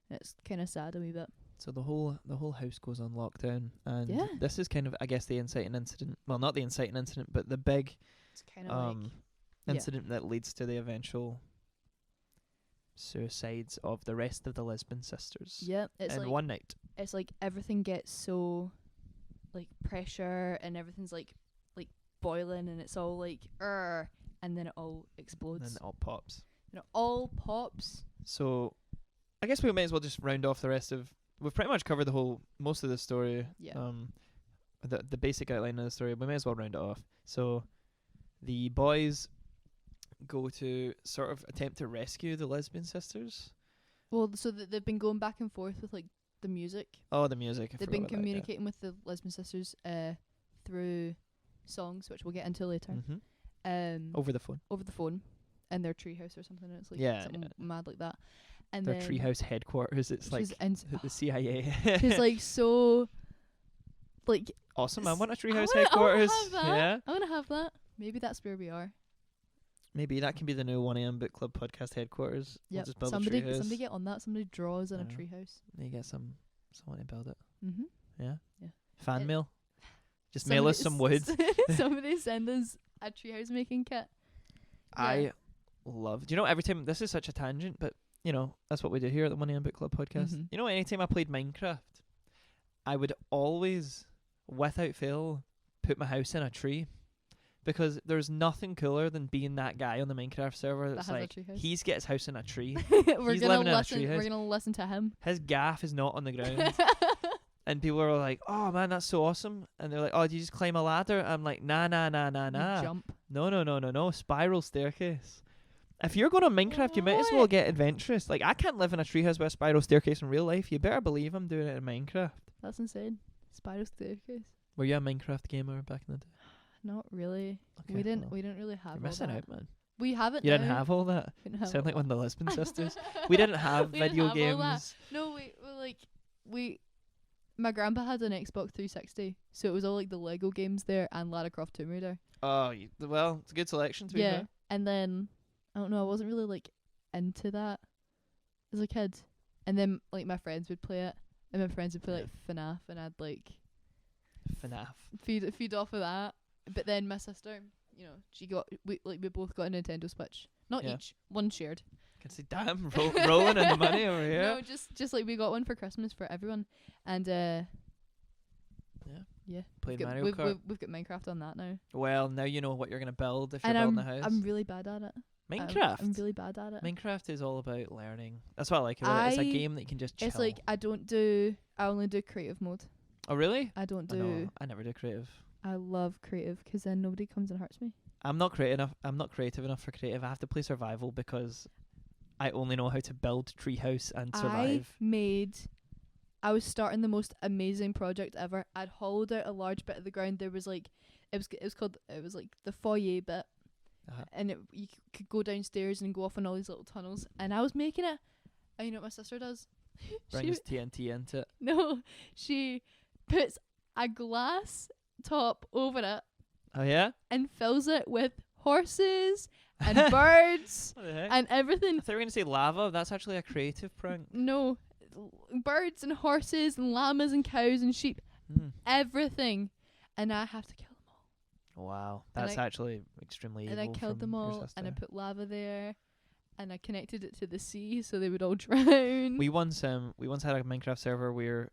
And it's kind of sad a wee bit. So the whole house goes on lockdown, and Yeah. this is kind of, I guess, the inciting incident. Well, not the inciting incident, but the big It's kind of incident that leads to the eventual suicides of the rest of the Lisbon sisters. yeah. It's in like one night. it's like everything gets so like pressure and everything's like boiling and it's all like and then it all explodes. And then it all pops. And it all pops. So I guess we might as well just round off the rest of. We've pretty much covered most of the story. Yeah. The basic outline of the story. We may as well round it off. So the boys go to sort of attempt to rescue the Lisbon sisters. Well, so they've been going back and forth with like the music. Oh, the music. They've been communicating with the Lesbian sisters through songs, which we'll get into later. Over the phone. Over the phone, in their treehouse or something. It's like something mad like that. And Their then treehouse headquarters. It's like the CIA. she's like so, like awesome. I want a treehouse I wanna headquarters. have that. Yeah. I want to have that. Maybe that's where we are. Maybe that can be the new 1am book club podcast headquarters. Yeah. We'll just build Somebody a treehouse. somebody get on that. Somebody draws in a Yeah. treehouse. You get someone to build it. Mhm. Yeah. Yeah. Fan It- mail. Just mail us some wood. Somebody send us a treehouse making kit. I love. Do you know, every time, this is such a tangent, but you know, that's what we do here at the 1am book club podcast. Mhm. You know, anytime I played Minecraft, I would always, without fail, put my house in a tree. Because there's nothing cooler than being that guy on the Minecraft server That that's has a like, treehouse. he's got his house in a tree. we're He's gonna living in a listen. treehouse. We're gonna listen to him. His gaff is not on the ground. And people are like, oh man, that's so awesome. And they're like, oh, do you just climb a ladder? I'm like, nah. You jump. No. Spiral staircase. If you're going on Minecraft, you might as well What? get adventurous. Like, I can't live in a treehouse with a spiral staircase in real life. You better believe I'm doing it in Minecraft. That's insane. Spiral staircase. Were you a Minecraft gamer back in the day? Not really. Okay, We didn't. well, We didn't really have. You're all missing that. out, man. We haven't. You didn't now. have all that. We didn't have Sound like all one of the Lisbon sisters. We didn't have We didn't video have all that. games. No, we. My grandpa had an Xbox 360, so it was all like the Lego games there and Lara Croft Tomb Raider. Oh, well, it's a good selection to be fair. And then I don't know. I wasn't really like into that as a kid. And then like my friends would play it, and my friends would play like FNAF, and I'd like FNAF. feed off of that. But then my sister, you know, we both got a Nintendo Switch. Not Yeah. each, one shared. Can see, damn, rolling in the money over here. No, just like we got one for Christmas for everyone, and Yeah. Yeah. Played We've got- Mario we've, Kart. we've got Minecraft on that now. Well, now you know what you're gonna build if you're And building a house. I'm really bad at it. Minecraft. I'm really bad at it. Minecraft is all about learning. That's what I like about it. It's a game that you can just chill. It's like I only do creative mode. Oh really? I don't I do. know. I never do creative. I love creative because then nobody comes and hurts me. I'm not creative enough. I'm not creative enough for creative. I have to play survival because I only know how to build treehouse and survive. I was starting the most amazing project ever. I'd hollowed out a large bit of the ground. There was like, it was like the foyer bit, and you could go downstairs and go off on all these little tunnels. And I was making it. And you know what my sister does? Brings TNT into it. No, she puts a glass top over it Oh yeah. and fills it with horses and birds What the heck? and I everything. thought you were gonna say lava. That's actually a creative prank. No, birds and horses and llamas and cows and sheep, everything, and I have to kill them all. Wow, And that's actually extremely evil. And I killed from them your all, and I sister. put lava there, and I connected it to the sea so they would all drown. We once had a Minecraft server where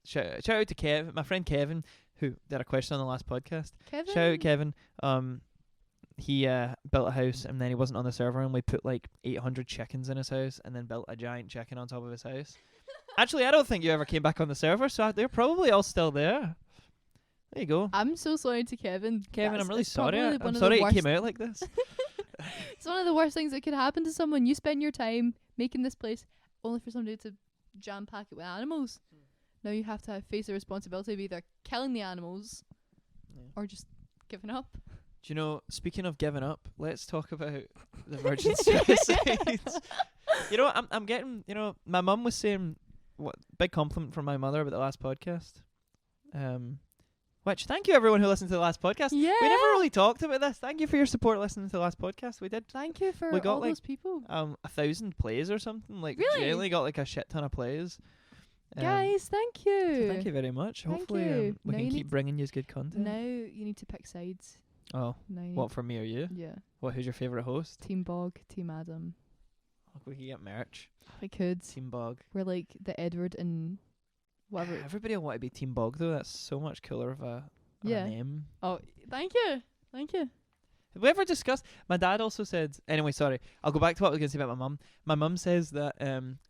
shout out to my friend Kevin, who did a question on the last podcast. Kevin. Shout out Kevin. He built a house and then he wasn't on the server, and we put like 800 chickens in his house and then built a giant chicken on top of his house. Actually, I don't think you ever came back on the server, so they're probably all still there. There you go. I'm so sorry to Kevin. Kevin, I'm really It's sorry. probably I'm one of sorry the it came worst- out like this. It's one of the worst things that could happen to someone. You spend your time making this place only for somebody to jam pack it with animals. Now you have to face the responsibility of either killing the animals or just giving up. Do you know, speaking of giving up, let's talk about the virgin suicides. You know, I'm getting, my mum was saying, big compliment from my mother about the last podcast. Which, thank you everyone who listened to the last podcast. Yeah. We never really talked about this. Thank you for your support listening to the last podcast. We did Thank you for We got, all like, those people. 1,000 plays or something. Like, Really? genuinely got like a shit ton of plays. Guys, thank So you. thank you very much. Thank Hopefully you. we Now can you keep need bringing you good content. Now you need to pick sides. Oh, Now you what, for me or you? need- Yeah. Who's your favourite host? Team Bog, Team Adam. We could get merch. We could. Team Bog. We're like the Edward and whatever. Everybody will want to be Team Bog though. That's so much cooler of a Yeah. name. Oh, thank you. Thank you. Have we ever discussed? My dad also said. Anyway, sorry. I'll go back to what I was going to say about my mum. My mum says that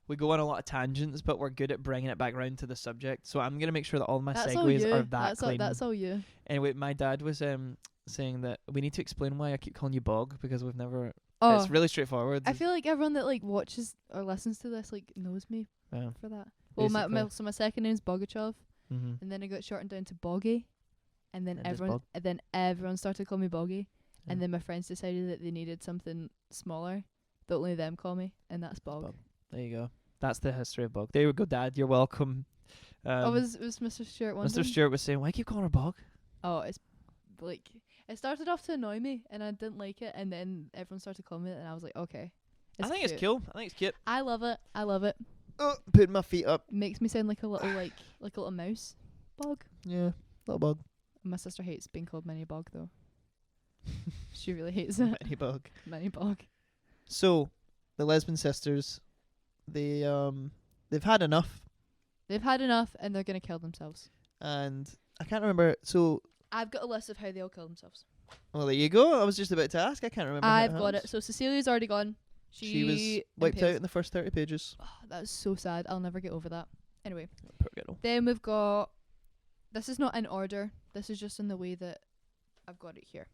we go on a lot of tangents, but we're good at bringing it back round to the subject. So I'm going to make sure that all my That's all segues you. are that clean. That's all you. Anyway, my dad was saying that we need to explain why I keep calling you Bog because we've never. Oh, It's really straightforward. I feel like everyone that like watches or listens to this like knows me Yeah. for that. Well, my Basically. my second name's Bogachev, Mm-hmm. and then I got shortened down to Boggy, and then And just everyone started to call me Boggy, and Yeah. then my friends decided that they needed something smaller that only them call me, and that's Bog. Bog. There you go. That's the history of Bog. There you go, Dad. You're welcome. Was Mr. Stewart one? Mr. Stewart was saying, "Why keep calling her Bog?" Oh, it's like it started off to annoy me, and I didn't like it, and then everyone started calling me it, and I was like, okay. I think it's cute. cool. I think it's cute. I love it. I love it. Oh, putting my feet up. Makes me sound like a little like a little mouse. Bog. Yeah, little bug. My sister hates being called Mini Bog though. She really hates it. Mini bug. Mini Bog. So, the Lesbian sisters, they've had enough, They've had enough, and they're gonna kill themselves. and I can't remember. So, I've got a list of how they all kill themselves. well, there you go. I was just about to ask. I can't remember. how I've got happens. it. So Cecilia's already gone. She was wiped out in the first 30 pages. Oh, that's so sad. I'll never get over that. Anyway, Poor girl. then we've got. This is not in order. This is just in the way that I've got it here.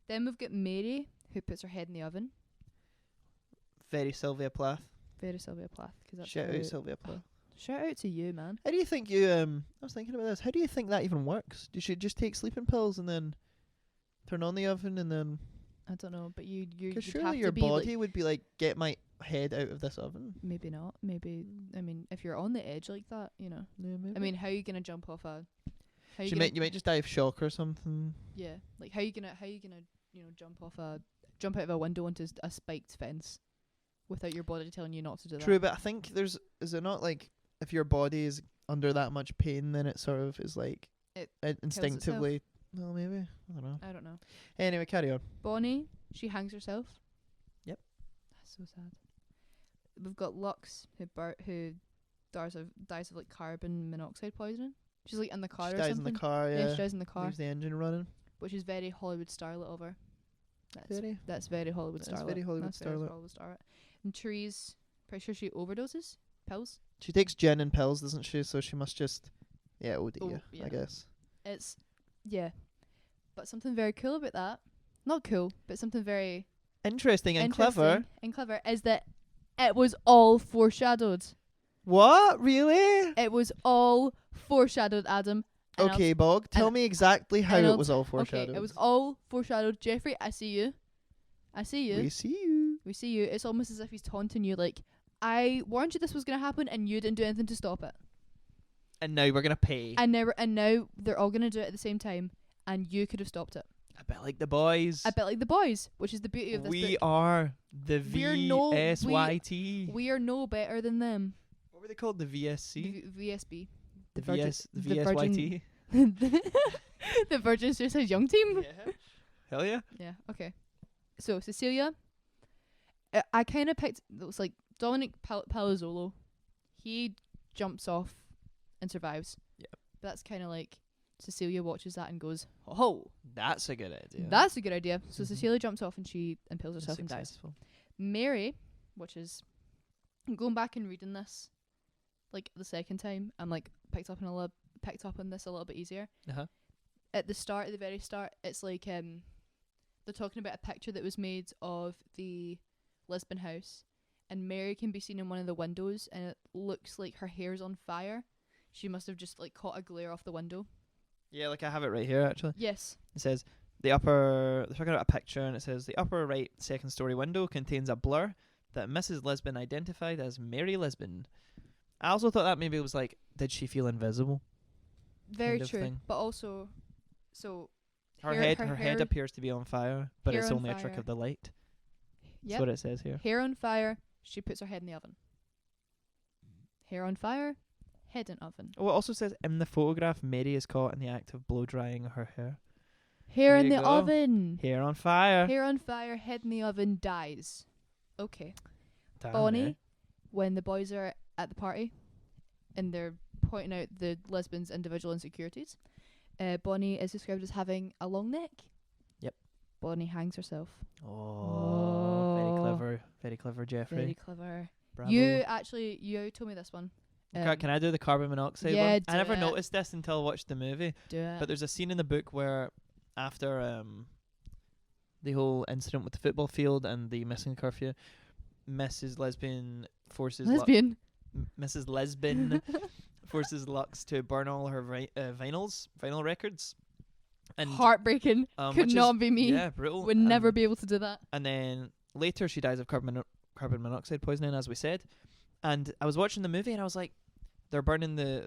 Then we've got Mary, who puts her head in the oven. Very Sylvia Plath. Very Sylvia Plath. Cause that's Shout how- out Sylvia Plath. Shout out to you, man. How do you think you I was thinking about this. How do you think that even works? You should just take sleeping pills and then turn on the oven and then I don't know, but you'd because have surely to your be body like, would be like, get my head out of this oven. maybe not. Maybe I mean, if you're on the edge like that, you know. Yeah, maybe. I mean, how are you gonna jump off a? How you gonna, might just die of shock or something. Yeah, like how you gonna jump out of a window onto a spiked fence, without your body telling you not to do that. True, but I think is it not like if your body is under that much pain, then it sort of is like It instinctively. No, maybe I don't know. I don't know. Anyway, carry on. Bonnie, she hangs herself. Yep. That's so sad. We've got Lux, who dies of like carbon monoxide poisoning. She's like in the car She or dies something. in the car, Yeah, yeah. she dies in the car, Leaves the engine running. which is very Hollywood starlet of her. Very. That's very Hollywood That's starlet. very Hollywood That's very starlet. Hollywood starlet. And Therese, pretty sure she overdoses pills. She takes gin and pills, doesn't she? So she must just, OD Oh, you, yeah. I guess. It's but something very cool about that. Not cool, but something very Interesting and interesting clever. and clever is that it was all foreshadowed. What? Really? It was all foreshadowed, Adam. And Okay, Bog, tell and- me exactly how and it I'll was all foreshadowed. Okay, it was all foreshadowed. Jeffrey, I see you. I see you. We see you. We see you. It's almost as if he's taunting you, like, I warned you this was going to happen and you didn't do anything to stop it. And now we're going to pay. And now they're all going to do it at the same time and you could have stopped it. A bit like the boys. A bit like the boys, which is the beauty of this We book. are the We're no- VSYT. We are no better than them. What were they called? The VSC? The VSB. The Virgin- VS, the the Virgin- VSYT? The Virgin Suicide Young Team. Yeah. Hell yeah. Yeah, okay. So, Cecilia, I kind of picked, it was like Dominic Palazzolo. He jumps off and survives. Yep. But that's kind of like Cecilia watches that and goes, oh, That's a good idea. that's a good idea. So Mhm. Cecilia jumps off and she impales It's herself and dies. successful. Mary, which is, going back and reading this, like the second time, I'm like picked up on this a little bit easier. Uh-huh. At the very start, it's like they're talking about a picture that was made of the Lisbon house, and Mary can be seen in one of the windows, and it looks like her hair's on fire. She must have just like caught a glare off the window. Yeah, like I have it right here actually. Yes. It says they're talking about a picture, and it says the upper right second story window contains a blur that Mrs. Lisbon identified as Mary Lisbon. I also thought that maybe it was like, did she feel invisible? Very Kind of true. thing. But also, so Her hair- head appears to be on fire, but hair it's on only a trick fire. of the light. That's yep, what it says here. hair on fire. She puts her head in the oven. Hair on fire, head in oven. Oh, it also says in the photograph, Mary is caught in the act of blow drying her hair. Hair There in you the go. oven. Hair on fire. Hair on fire, head in the oven, dies. Okay. Damn, Bonnie, eh? when the boys are at the party and they're pointing out the Lisbon's individual insecurities, Bonnie is described as having a long neck. Yep. Bonnie hangs herself. Oh, very clever. Very clever, Jeffrey. Very clever. Bravo. You told me this one. Can I do the carbon monoxide yeah, one? I do never it. noticed this until I watched the movie. Do it. But there's a scene in the book where after the whole incident with the football field and the missing curfew, Mrs. Lesbian forces Lesbian. Mrs. Lisbon forces Lux to burn all her vinyl records. And Heartbreaking. Could which not is, be me. Yeah, brutal. Would never be able to do that. And then later she dies of carbon monoxide poisoning, as we said. And I was watching the movie and I was like, they're burning they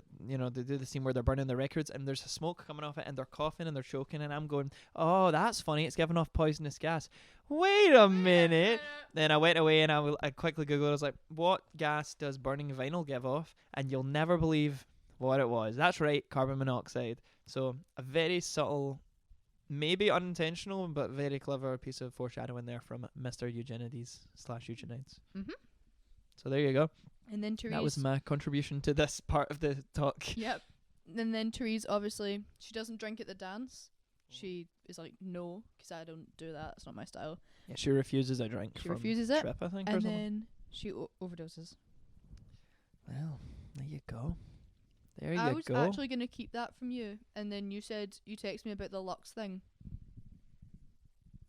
do the scene where they're burning the records and there's smoke coming off it and they're coughing and they're choking, and I'm going, oh, that's funny, it's giving off poisonous gas. Wait a minute. Then I went away and I quickly Googled. I was like, what gas does burning vinyl give off? And you'll never believe what it was. That's right, carbon monoxide. So a very subtle, maybe unintentional, but very clever piece of foreshadowing there from Mr. Eugenides/Eugenides. Mhm. So there you go. And then Therese. That was my contribution to this part of the talk. Yep. And then Therese, obviously, she doesn't drink at the dance. She is like, no, 'cause I don't do that. It's not my style. Yeah, she refuses a drink. She from refuses it, Trip, I think, or And something. then she overdoses. Well, there you go. There I you was go. actually going to keep that from you. And then you said, you texted me about the Lux thing.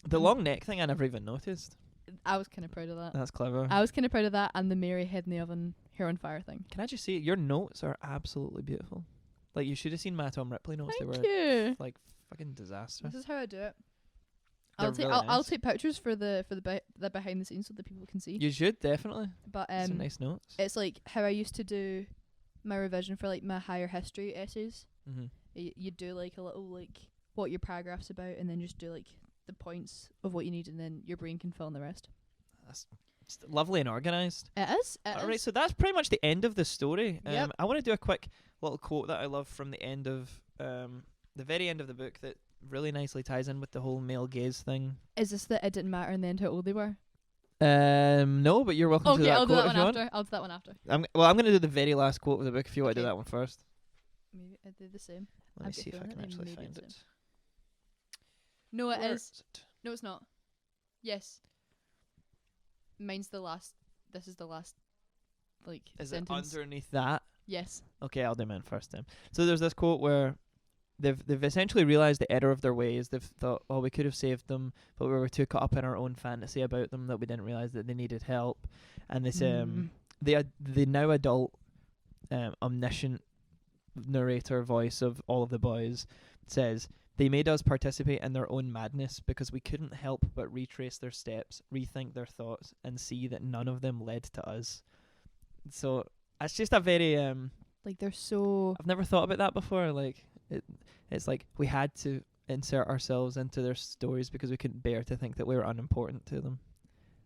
The long neck thing I never even noticed. I was kind of proud of that. That's clever. I was kind of proud of that, and the Mary head in the oven, hair on fire thing. Can I just say, your notes are absolutely beautiful. Like, you should have seen my Tom Ripley notes. Thank they were you. like fucking disaster. This is how I do it. They're I'll take really I'll nice. take pictures for the behind the scenes so that people can see. You should definitely. But Some nice notes. it's like how I used to do my revision for like my higher history essays. Mm-hmm. You do like a little like what your paragraph's about, and then just do like the points of what you need, and then your brain can fill in the rest. That's just lovely and organised. It is. All right, so that's pretty much the end of the story. Yep. I want to do a quick little quote that I love from the end of the very end of the book that really nicely ties in with the whole male gaze thing. Is this that it didn't matter in the end how old they were? No, but you're welcome to Okay, that I'll do quote that if one you after. want. I'll do that one after. I'm going to do the very last quote of the book if you want to do Okay. that one first. Maybe are they the same? Let me I've got a see if I feeling can that actually maybe find it's it. No, it Where is. it? No, it's not. Yes. Mine's the last. This is the last. Like Is sentence. it underneath that? Yes. Okay, I'll do mine first then. So there's this quote where they've essentially realized the error of their ways. They've thought, oh, we could have saved them, but we were too caught up in our own fantasy about them that we didn't realize that they needed help. And this the now adult omniscient narrator voice of all of the boys says, they made us participate in their own madness because we couldn't help but retrace their steps, rethink their thoughts, and see that none of them led to us. So it's just a very Like they're so. I've never thought about that before. Like it's like we had to insert ourselves into their stories because we couldn't bear to think that we were unimportant to them.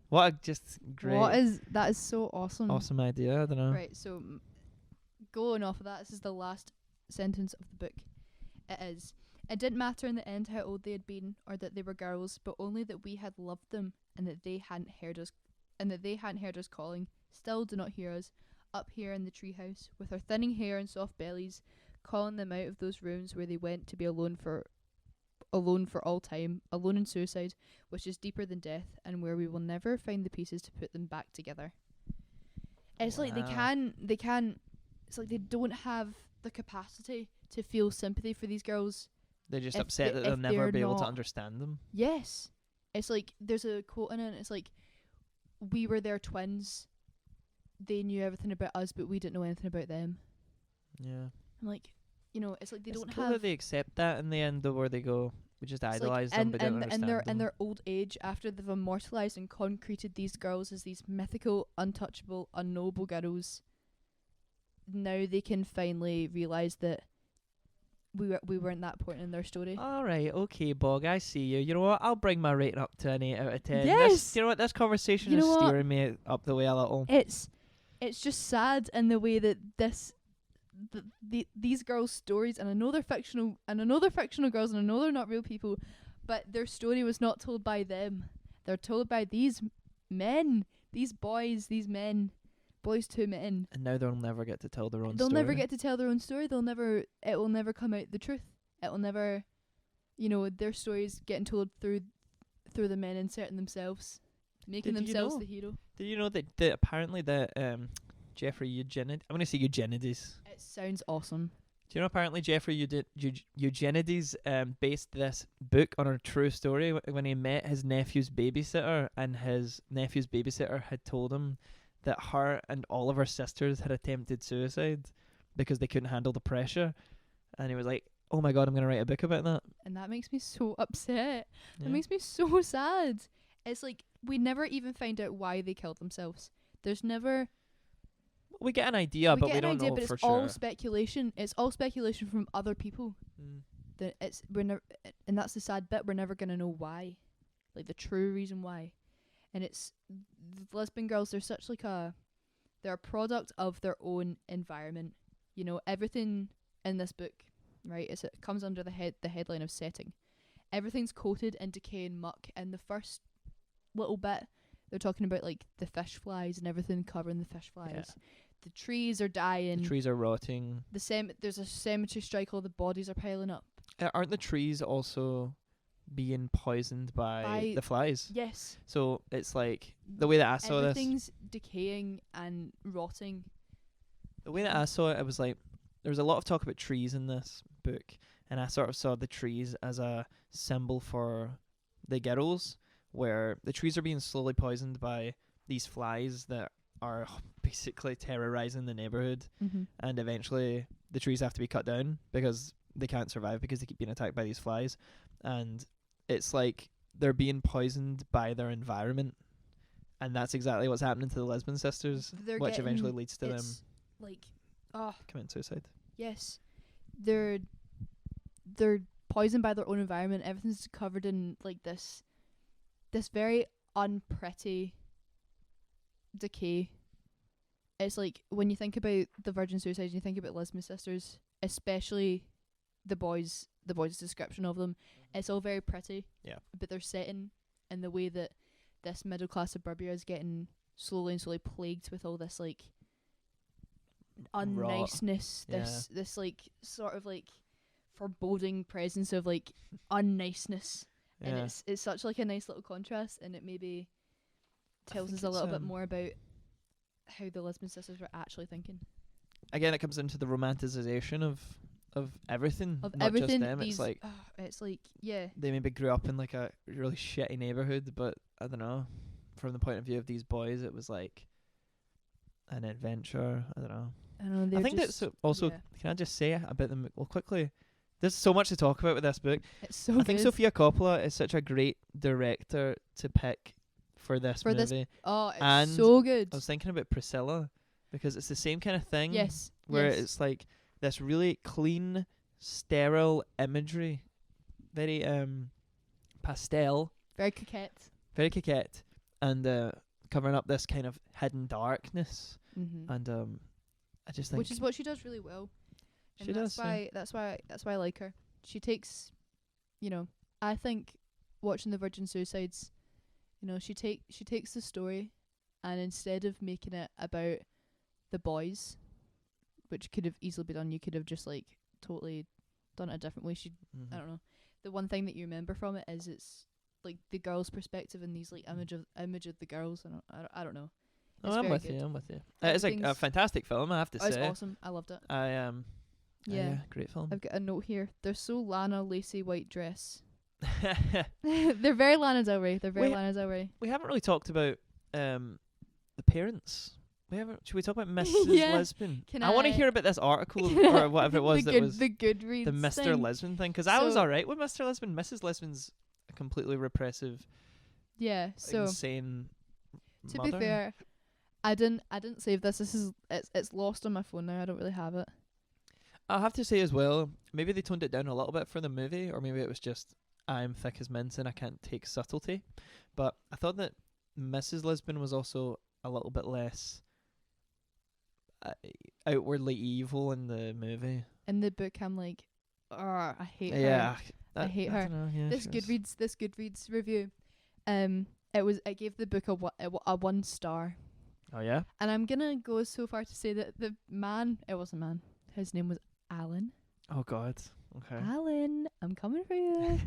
What a just great, That is so awesome. awesome idea. I don't know. Right, so going off of that, this is the last sentence of the book. It is, it didn't matter in the end how old they had been or that they were girls, but only that we had loved them and that they hadn't heard us calling. Still do not hear us up here in the treehouse with our thinning hair and soft bellies, calling them out of those rooms where they went to be alone for all time, alone in suicide, which is deeper than death, and where we will never find the pieces to put them back together. It's like they Wow. can. It's like they don't have the capacity to feel sympathy for these girls. They're just If upset they- that they'll if never they're be able to not- understand them. Yes, it's like there's a quote in it. And it's like, we were their twins. They knew everything about us, but we didn't know anything about them. Yeah. I'm like, it's like they It's don't cool have. that they accept that in the end, though, where they go, we just It's like- idolize them, but don't understand them. in their old age, after they've immortalized and concreted these girls as these mythical, untouchable, unknowable girls, now they can finally realize that we weren't that important in their story. All right, okay, Bog, I see you. You know what? I'll bring my rating up to an 8 out of 10. Yes! This, you know what? This conversation You is know what? steering me up the way a little. It's just sad in the way that these girls' stories, and I know they're fictional girls, and I know they're not real people, but their story was not told by them. They're told by these men, these boys, these men, boys to men. And now they'll never get to tell their own They'll story. never get to tell their own story. It will never come out the truth. It will never, their stories getting told through the men inserting themselves, making Did you themselves know- the hero. Did you know that apparently that Jeffrey Eugenides, I'm going to say Eugenides. It sounds awesome. Do you know apparently Jeffrey Eugenides based this book on a true story when he met his nephew's babysitter, and his nephew's babysitter had told him that her and all of her sisters had attempted suicide because they couldn't handle the pressure. And he was like, oh my God, I'm going to write a book about that. And that makes me so upset. Yeah. That makes me so sad. It's like we never even find out why they killed themselves. There's never We get an idea, but get we an don't idea, know but for it's sure. all speculation. It's all speculation from other people. Mm. That and that's the sad bit. We're never gonna know why, like the true reason why. And it's the lesbian girls. They're such they're a product of their own environment. Everything in this book, right? It comes under the headline of setting. Everything's coated in decay and muck. And the first little bit, they're talking about like the fish flies and everything covering the fish flies. Yeah. The trees are dying. The trees are rotting. There's a cemetery strike. All the bodies are piling up. Aren't the trees also being poisoned by the flies? Yes. So it's like the way that I saw this. Everything's decaying and rotting. The way that I saw it, it was like there was a lot of talk about trees in this book, and I sort of saw the trees as a symbol for the girls, where the trees are being slowly poisoned by these flies that are basically terrorizing the neighborhood, and eventually the trees have to be cut down because they can't survive because they keep being attacked by these flies, and it's like they're being poisoned by their environment, and that's exactly what's happening to the lesbian sisters, which eventually leads to them like committing suicide. yes, they're poisoned by their own environment. Everything's covered in like this very unpretty decay. It's like when you think about the virgin suicides and you think about lesbian sisters, especially the boys' description of them, it's all very pretty. Yeah. But they're set in the way that this middle class suburbia is getting slowly and slowly plagued with all this like unniceness, this like sort of like foreboding presence of like unniceness, and it's such like a nice little contrast, and it maybe tells us a little bit more about how the Lisbon sisters were actually thinking. Again, it comes into the romanticization of everything, Of not everything, just them. it's like yeah, They maybe grew up in like a really shitty neighborhood, but I don't know. From the point of view of these boys, it was like an adventure. I don't know. I know. I think that's also. Can I just say about them quickly? There's so much to talk about with this book. It's so I think Sofia Coppola is such a great director to pick for this movie. It's so good. I was thinking about Priscilla because it's the same kind of thing. Yes. Where it's like this really clean, sterile imagery, very pastel, very coquette, and covering up this kind of hidden darkness. Mm-hmm. And I just think, which is what she does really well. And that's why I like her. She takes, I think watching the Virgin Suicides, she takes the story, and instead of making it about the boys, which could have easily been done, you could have just like totally done it a different way. I don't know. The one thing that you remember from it is it's like the girl's perspective and these like image of the girls. I don't know. I'm with you. It's like a fantastic film, I have to say. It's awesome. I loved it. Yeah, great film. I've got a note here. They're so Lana lacy white dress. They're very Lana Del Rey. Lana Del Rey. We haven't really talked about the parents. Should we talk about Mrs. Lisbon? I want to hear about this article or whatever it was the Goodreads the Mr. Lisbon thing, because I was alright with Mr. Lisbon. Mrs. Lisbon's a completely repressive, insane to mother. be fair, I didn't save this. It's lost on my phone now. I don't really have it. I'll have to say as well, maybe they toned it down a little bit for the movie, or maybe it was just I'm thick as mince and I can't take subtlety. But I thought that Mrs. Lisbon was also a little bit less outwardly evil in the movie. In the book, I'm like, I hate her. I hate her. This Goodreads review, it gave the book a 1 star. Oh yeah. And I'm gonna go so far to say that it wasn't a man. His name was Alan. Oh God. Okay. Alan, I'm coming for you.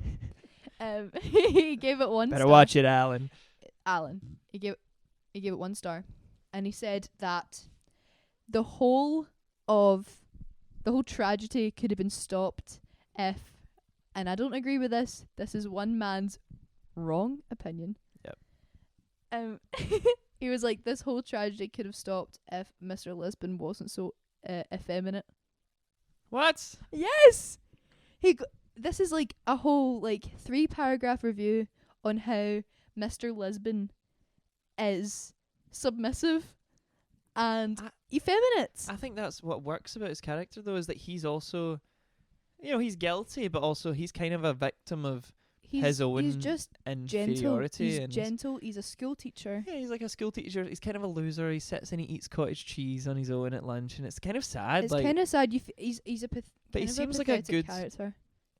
He gave it 1 star. Better watch it, Alan. He gave it 1 star, and he said that the whole tragedy could have been stopped if, and I don't agree with this. This is one man's wrong opinion. Yep. He was like, this whole tragedy could have stopped if Mr. Lisbon wasn't so effeminate. What? Yes. This is like a whole 3-paragraph review on how Mr. Lisbon is submissive and effeminate. I think that's what works about his character, though, is that he's also, he's guilty, but also he's kind of a victim of his own he's just inferiority. He's gentle. He's a school teacher. Yeah, he's like a school teacher. He's kind of a loser. He sits and he eats cottage cheese on his own at lunch, and it's kind of sad. It's kind of sad. He's a but he seems like a good character.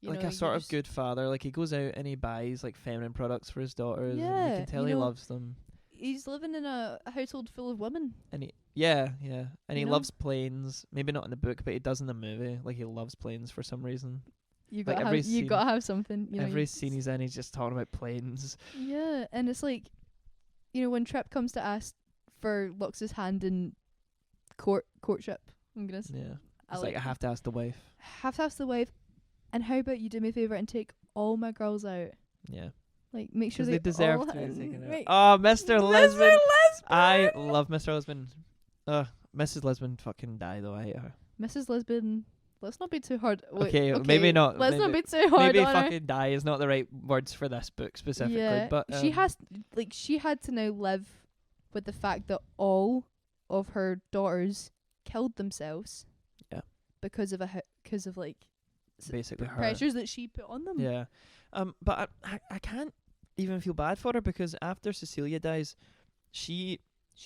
A sort of good father. Like, he goes out and he buys feminine products for his daughters. Yeah, and you can tell he loves them. He's living in a household full of women. And he loves planes. Maybe not in the book, but he does in the movie. Like, he loves planes for some reason. You gotta have something. Every scene he's in, he's just talking about planes. Yeah, and it's like, when Tripp comes to ask for Lux's hand in courtship, I'm gonna say, It's I have to ask the wife. And how about you do me a favour and take all my girls out? Yeah. Like, make sure they deserve all to be taken out. Oh, Mr. Lisbon. I love Mr. Lisbon. Mrs. Lisbon fucking die though. I hate her. Mrs. Lisbon. Let's not be too hard. Okay, maybe not. Let's not be too hard. Maybe on fucking her. die is not the right words for this book specifically. Yeah, but she had to now live with the fact that all of her daughters killed themselves. Yeah. Because of basically her pressures that she put on them. Yeah. But I can't even feel bad for her, because after Cecilia dies, she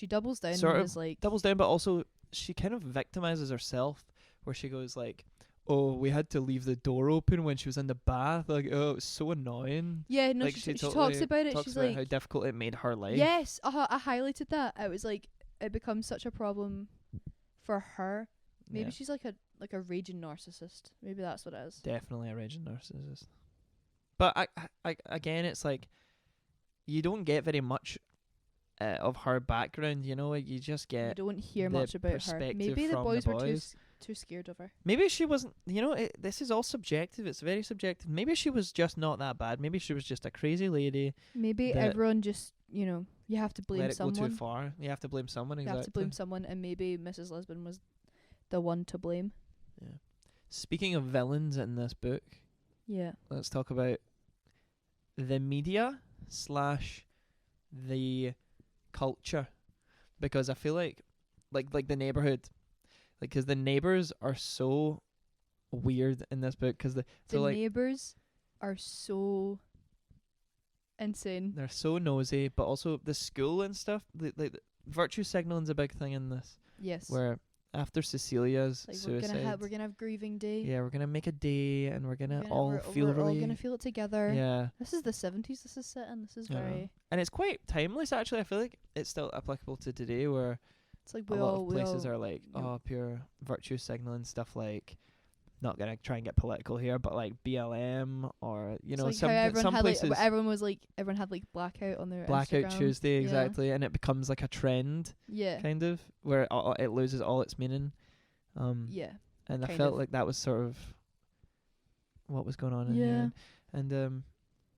doubles down doubles down, but also she kind of victimizes herself, where she goes like, oh, we had to leave the door open when she was in the bath. Like, oh, it was so annoying. Yeah, no, she talks about it. She's like, how difficult it made her life. Yes, I highlighted that. It was like, it becomes such a problem for her, maybe Yeah. she's like a raging narcissist. Maybe that's what it is. Definitely a raging narcissist. But I again, it's like you don't get very much of her background. You know, like you just You get. don't hear the much about her. perspective Maybe the from boys the were boys. too scared of her. Maybe she wasn't. You know, this is all subjective. It's very subjective. Maybe she was just not that bad. Maybe she was just a crazy lady. Maybe That everyone just, you have to blame let it go someone. too far. You have to blame someone. You Exactly. have to blame someone, and maybe Mrs. Lisbon was the one to blame. Yeah. Speaking of villains in this book, Yeah. let's talk about the media / the culture, because I feel like the neighborhood, because the neighbors are so weird in this book, because The neighbors are so insane. they're so nosy, but also the school and stuff. The virtue signaling's a big thing in this, Yes. where after Cecilia's like suicide, we're gonna have grieving day. yeah, we're gonna make a day and we're gonna We're all we're feel all really, gonna feel it together. yeah. This is the 70s. This is set in. This is Yeah. very. And it's quite timeless, actually. I feel like it's still applicable to today, where It's like a lot of places are like, pure virtue signaling stuff, like, not gonna try and get political here, but like BLM, or It's know, like some how everyone some had places everyone had like blackout on their Blackout Instagram. Tuesday, Yeah. exactly, and it becomes like a trend, Yeah. kind of, where it loses all its meaning. Yeah. And I kind felt of. like that was sort of what was going on in Yeah. here, and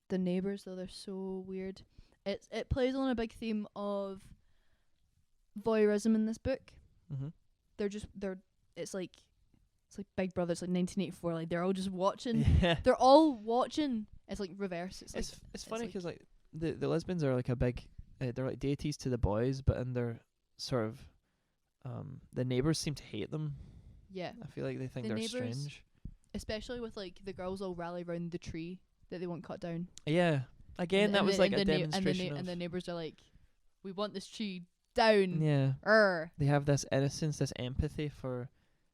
The neighbors though, they're so weird. It plays on a big theme of voyeurism in this book. mhm. It's like Big Brother. It's like 1984. Like they're all just watching. yeah. They're all watching. It's like reverse. It's like It's funny like- 'cause like the lesbians are like a big they're like deities to the boys, but in their sort of the neighbors seem to hate them. yeah. I feel like they think The they're neighbours- strange. Especially with like the girls all rally around the tree that they want cut down. Yeah. Again, that was like a and demonstration and the of neighbours are like, we want this tree down. yeah. Er. They have this innocence, this empathy for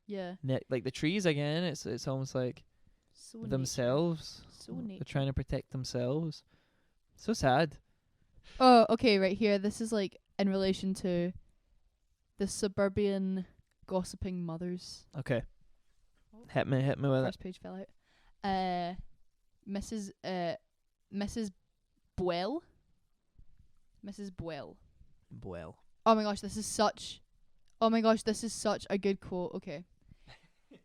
Yeah. like the trees again. It's almost like So nature. themselves. So They're nature. trying to protect themselves. So sad. Oh, okay, right here. This is like in relation to the suburban gossiping mothers. Okay. Hit me with it. First page fell out. Mrs. Buell. Mrs. Buell. Well. Oh my gosh, this is such a good quote. Okay.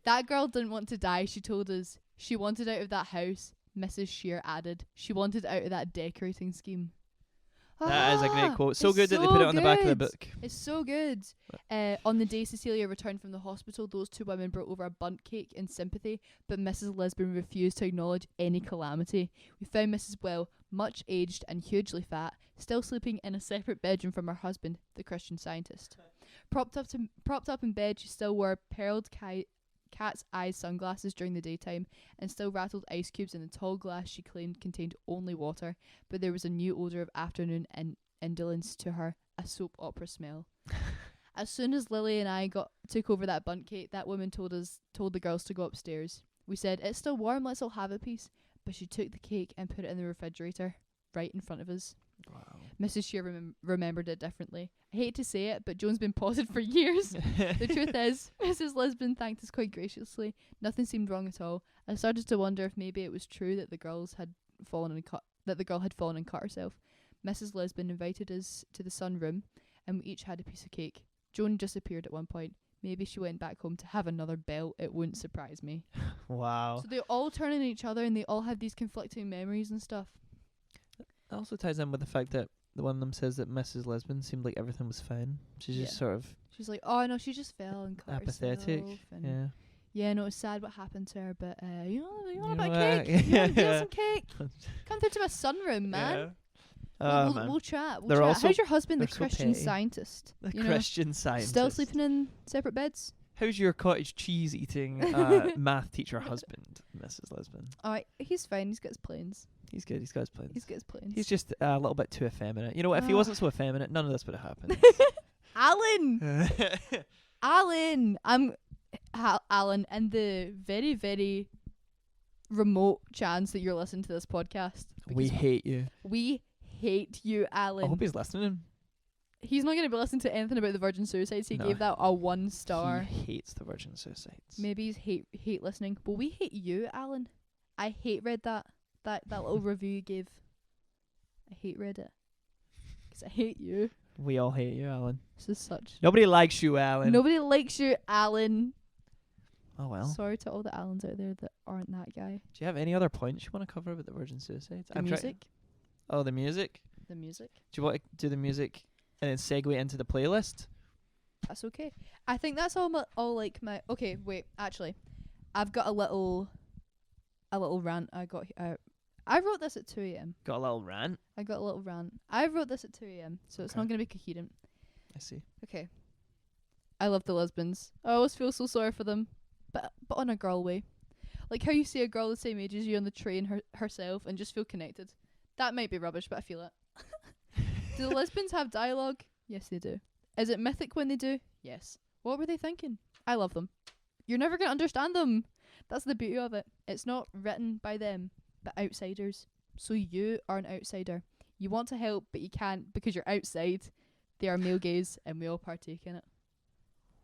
That girl didn't want to die, she told us. She wanted out of that house, Mrs. Shear added. She wanted out of that decorating scheme. That is a great quote. So it's good that they put it on the back of the good. book. It's so good. On the day Cecilia returned from the hospital, those two women brought over a bundt cake in sympathy, but Mrs. Lisbon refused to acknowledge any calamity. We found Mrs. Well, much aged and hugely fat, still sleeping in a separate bedroom from her husband, the Christian Scientist. Propped up in bed, she still wore pearled cat's eye sunglasses during the daytime and still rattled ice cubes in a tall glass she claimed contained only water, but there was a new odour of afternoon indolence to her, a soap opera smell. As soon as Lily and I took over that bundt cake, that woman told the girls to go upstairs. We said, "It's still warm, let's all have a piece," but she took the cake and put it in the refrigerator right in front of us. Wow. Mrs. Shear remembered it differently. I hate to say it, but Joan's been potted for years. The truth is, Mrs. Lisbon thanked us quite graciously. Nothing seemed wrong at all. I started to wonder if maybe it was true that the girl had fallen and cut herself. Mrs. Lisbon invited us to the sunroom, and we each had a piece of cake. Joan disappeared at one point. Maybe she went back home to have another belt. It wouldn't surprise me. Wow. So they all turn on each other, and they all have these conflicting memories and stuff. It also ties in with the fact that the one of them says that Mrs. Lisbon seemed like everything was fine. She's just Yeah. sort of She's like, "Oh no, she just fell and cut apathetic. herself." And Yeah. yeah, no, it's sad what happened to her, but you want a You bit know of what? cake? You want Yeah. some cake? Come through to my sunroom, man. Oh, We'll man. chat. We'll They're chat. also- How's your husband, the they're so Christian petty. Scientist? The You know, Christian Scientist. still sleeping in separate beds? How's your cottage cheese eating math teacher husband, Mrs. Lisbon? He's fine. He's got his planes. He's good. He's got his plans. He's got his planes. He's just a little bit too effeminate. You know what? If he Ah. wasn't so effeminate, none of this would have happened. Alan, Alan, and the very, very remote chance that you're listening to this podcast. We because hate you. we hate you, I Alan. hope he's listening. He's not going to be listening to anything about the virgin suicides. He No. gave that a 1 star. He hates the virgin suicides. Maybe he's hate listening. But we hate you, Alan. I hate read that little review you gave. I hate read it. 'Cause I hate you. We all hate you, Alan. This is such... Nobody likes you, Alan. Nobody likes you, Alan. Oh, well. Sorry to all the Alans out there that aren't that guy. Do you have any other points you want to cover about the virgin suicides? The music. Oh, the music? The music. Do you want to do the music and then segue into the playlist? That's okay. I think that's all like my... Okay, wait. Actually, I've got a little rant I got... I wrote this at 2 a.m. Got a little rant? I got a little rant. I wrote this at 2 a.m, so it's Okay. not going to be coherent. I see. Okay. I love the lesbians. I always feel so sorry for them, but on a girl way. Like how you see a girl the same age as you on the train herself and just feel connected. That might be rubbish, but I feel it. Do the lesbians have dialogue? Yes, they do. Is it mythic when they do? Yes. What were they thinking? I love them. You're never going to understand them. That's the beauty of it. It's not written by them, but outsiders. So you are an outsider. You want to help, but you can't because you're outside. They are male gaze, and we all partake in it.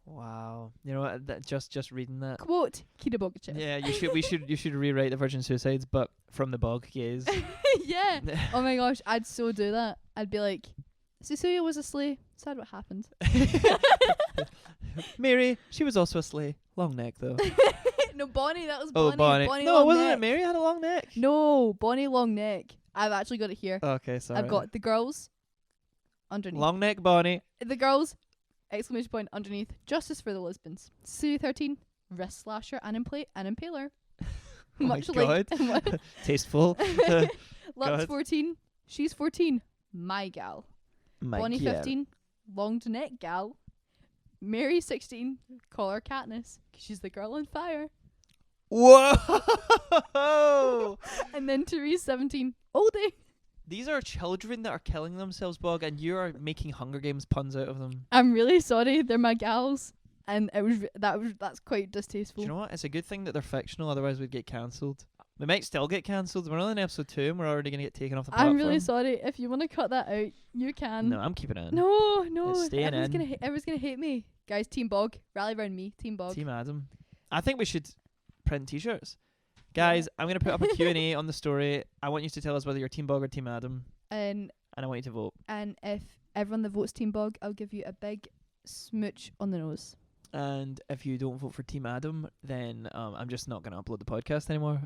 Wow. You know what? Just reading that. Quote Kira Bogachev. Yeah, you should rewrite the virgin suicides, but from the bog gaze. Yeah. Oh my gosh, I'd so do that. I'd be like, Cecilia was a slay. Sad what happened. Mary, she was also a slay. Long neck though. No, Bonnie, that was Oh, Bonnie. Bonnie. No, long wasn't neck. it Mary had a long neck? No, Bonnie long neck. I've actually got it here. Okay, sorry. I've got the girls underneath. long neck Bonnie. The girls, exclamation point underneath. Justice for the lesbians. Series 13, wrist slasher and impaler. Oh my God. Tasteful. Lux God. 14, she's 14, my gal. My Bonnie God. 15, long neck gal. Mary 16, call her Katniss, 'cause she's the girl on fire. Whoa! And then Therese 17, oldie. These are children that are killing themselves, Bog, and you are making Hunger Games puns out of them. I'm really sorry, they're my gals, and that's quite distasteful. Do you know what? It's a good thing that they're fictional, otherwise we'd get cancelled. We might still get cancelled. We're only in episode 2 and we're already going to get taken off the platform. I'm really sorry. If you want to cut that out, you can. No, I'm keeping it in. No. It's staying everyone's in. Everyone's gonna hate me, guys. Team Bog, rally around me. Team Bog. Team Adam. I think we should print t-shirts. Guys, I'm going to put up a Q&A on the story. I want you to tell us whether you're Team Bog or Team Adam, And and I want you to vote. if everyone that votes Team Bog, I'll give you a big smooch on the nose. And if you don't vote for Team Adam, then I'm just not going to upload the podcast anymore.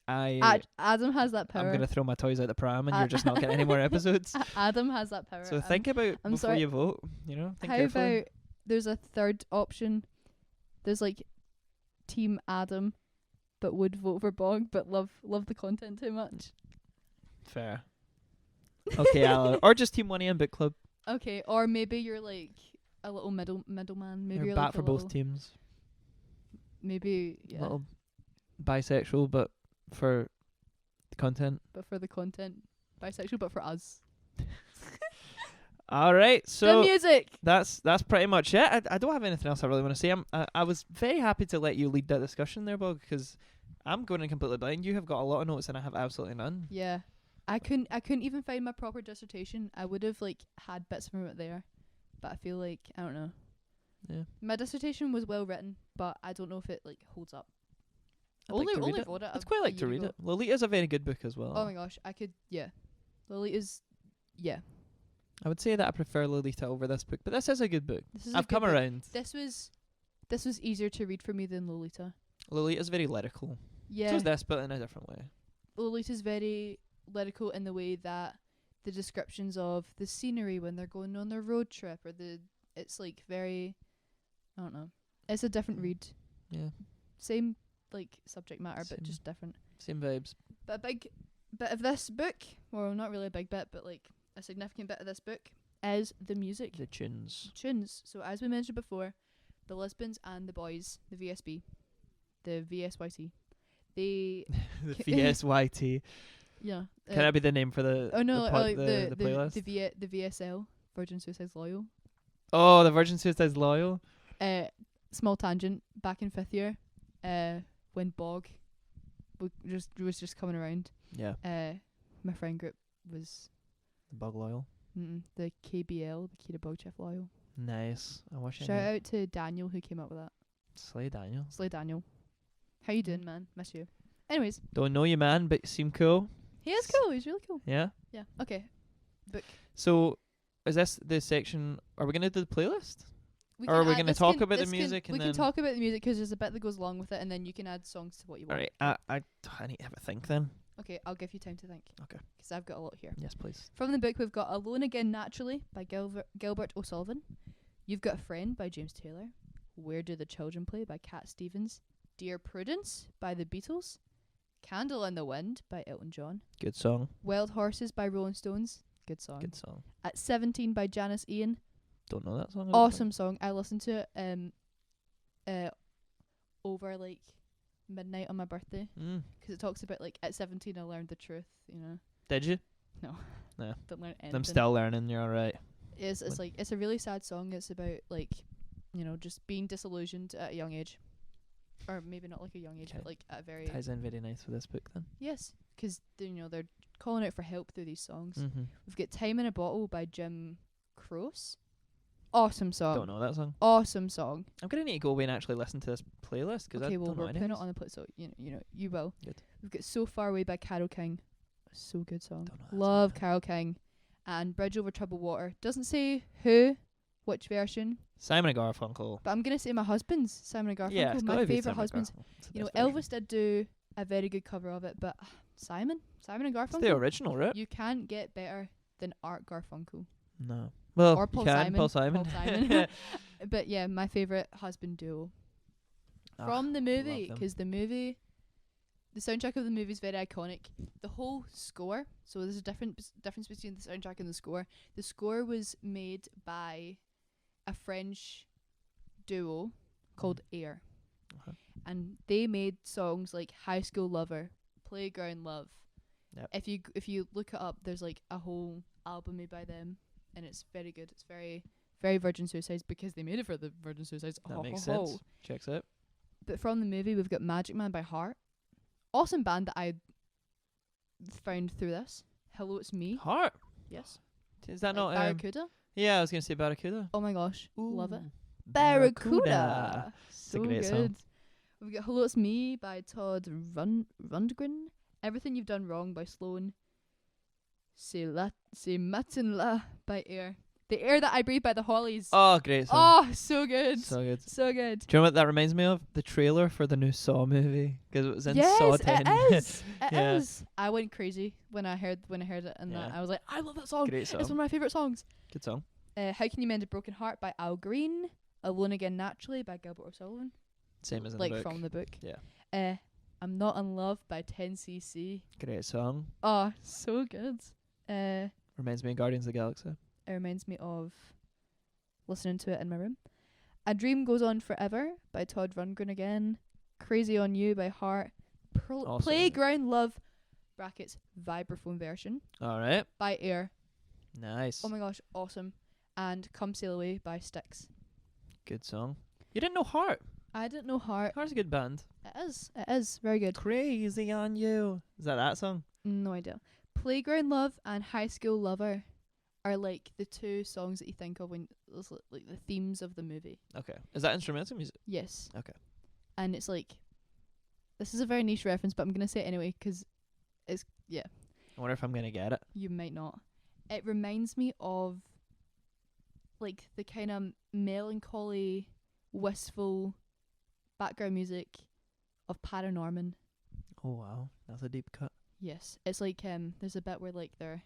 Adam has that power. I'm going to throw my toys out the pram and you're just not getting any more episodes. Adam has that power. So think about I'm before sorry. you vote. You know, think How carefully. about there's a third option? There's like Team Adam, but would vote for Bog, but love the content too much. Fair. Okay, or just Team 1AM Book Club. Okay, or maybe you're like a little middleman. Maybe You're you're bat like for a both little- teams. Maybe Little bisexual, but for the content. but for the content, bisexual, but for us. All right, The so music. that's pretty much it. I don't have anything else I really want to say. I was very happy to let you lead that discussion there, Bog, because I'm going in completely blind. You have got a lot of notes and I have absolutely none. Yeah, I couldn't even find my proper dissertation. I would have like had bits from it there, but I feel like I don't know. Yeah. My dissertation was well written, but I don't know if it like holds up. I'd like to read Only it. wrote it. I'd quite like to read it. Lolita's a very good book as well. Oh my gosh, I could. Yeah, Lolita's. Yeah, I would say that I prefer Lolita over this book, but this is a good book. this is. I've come around. This was easier to read for me than Lolita. Lolita's very lyrical. Yeah, So is this, but in a different way. Lolita's very lyrical in the way that the descriptions of the scenery when they're going on their road trip, or it's like very, I don't know. It's a different read. Yeah. Same like subject matter, Same. but just different. Same vibes. But a big bit of this book, well, not really a big bit, but like a significant bit of this book is the music. The tunes. Tunes. So as we mentioned before, the lesbians and the boys, the VSB, the VSYT, they The VSYT. yeah. Can that be the name for the Oh no, the, like the playlist? the VSL, Virgin Suicides Loyal. Oh, the Virgin Suicides Loyal. Small tangent. Back in 5th year, when Bog was just coming around, Yeah. my friend group was The Bug Loyal. The KBL, the Kira Bog Chef Loyal. Nice. I wish I Shout knew. out to Daniel who came up with that. Slay Daniel. Slay Daniel. How you doing, man? Miss you. Anyways, Don't know you, man, but you seem cool. he is cool. He's really cool. Yeah. Yeah. Okay. Book. So, is this the section? Are we gonna do the playlist? We Or are can we add- gonna this talk can- about the this can- music and we then- can talk about the music because there's a bit that goes along with it, and then you can add songs to what you All want. right. I need to have a think then. Okay, I'll give you time to think. Okay. Because I've got a lot here. Yes, please. From the book, we've got Alone Again Naturally by Gilbert O'Sullivan. You've Got a Friend by James Taylor. Where Do the Children Play by Cat Stevens. Dear Prudence by the Beatles. Candle in the Wind by Elton John. Good song. Wild Horses by Rolling Stones. Good song. Good song. At 17 by Janice Ian. Don't know that song. I don't Awesome song. I listened to it over like midnight on my birthday think. 'cause it talks about like at 17 I learned the truth, you know. Did you? Don't learn anything. I'm still learning. You're alright. It's What- like it's a really sad song. It's about like, you know, just being disillusioned at a young age, or maybe not like a young age, Okay. but like at a very Ties in very nice with this book then. yes, 'cause you know they're calling out for help through these songs. Mm-hmm. We've got Time in a Bottle by Jim Croce. Awesome song. Don't know that song. Awesome song. I'm gonna need to go away and actually listen to this playlist because Okay, I well don't know we're any putting it of on the play, so you will. Good. We've got So Far Away by Carole King. So good song. Don't know that Love song. Carole King. And Bridge Over Troubled Water. Doesn't say who, which version, Simon and Garfunkel. but I'm gonna say my husband's Simon and Garfunkel. Yeah, it's my gotta be favourite Simon and husband's. Garfunkel. It's the You know, best version. Elvis did do a very good cover of it, but Simon and It's the Garfunkel. original, right? You can't get better than Art Garfunkel No. Well, or you Paul can, Simon. Paul Simon. Paul Simon. But yeah, my favourite husband duo Ah, from the love movie, them. 'cause the soundtrack of the movie is very iconic. The whole score, so there's a difference between the soundtrack and the score. The score was made by a French duo called Air. Okay. And they made songs like High School Lover, Playground Love. Yep. If you look it up, there's like a whole album made by them, and it's very good. It's very, very Virgin Suicides because they made it for the Virgin Suicides. That makes sense. Checks out. But from the movie, we've got Magic Man by Heart. Awesome band that I found through this. Hello, It's Me. Heart. Yes. Is that Like not? Barracuda? Yeah, I was gonna say Barracuda. Oh my gosh. Love it. Ooh, Barracuda. a So great good. song. We've got Hello, It's Me by Todd Rundgren. Everything You've Done Wrong by Sloan. C'est Matin La by Air. The Air That I Breathe by the Hollies. Oh, great song. Oh, so good. So good. So good. Do you know what that reminds me of? The trailer for the new Saw movie because it was in Yes, Saw 10. it is. It Yeah. is. I went crazy when I heard it, and that Yeah. I was like, I love that song. Great It's song. one of my favorite songs. Good song. How Can You Mend a Broken Heart by Al Green. Alone Again Naturally by Gilbert O'Sullivan. Same as in like the book. from the book. Yeah. I'm Not in Love by 10cc. Great song. Oh, so good. It Reminds me of Guardians of the Galaxy. reminds me of listening to it in my room. A Dream Goes On Forever by Todd Rundgren again. Crazy on You by Heart. Also- Playground Love brackets vibraphone version All right. by Air. Nice. Oh my gosh, awesome. And Come Sail Away by Styx. Good song. You didn't know Heart. I didn't know Heart. Heart's a good band. It is very good. Crazy on You. Is that song? No idea. Playground Love and High School Lover are like the two songs that you think of when like the themes of the movie. Okay. Is that instrumental music? Yes. Okay. And it's like, this is a very niche reference, but I'm gonna say it anyway 'cause it's I wonder if I'm gonna get it. you might not. It reminds me of like the kind of melancholy, wistful background music of Paranorman. Oh wow, that's a deep cut. Yes, it's like there's a bit where like they're,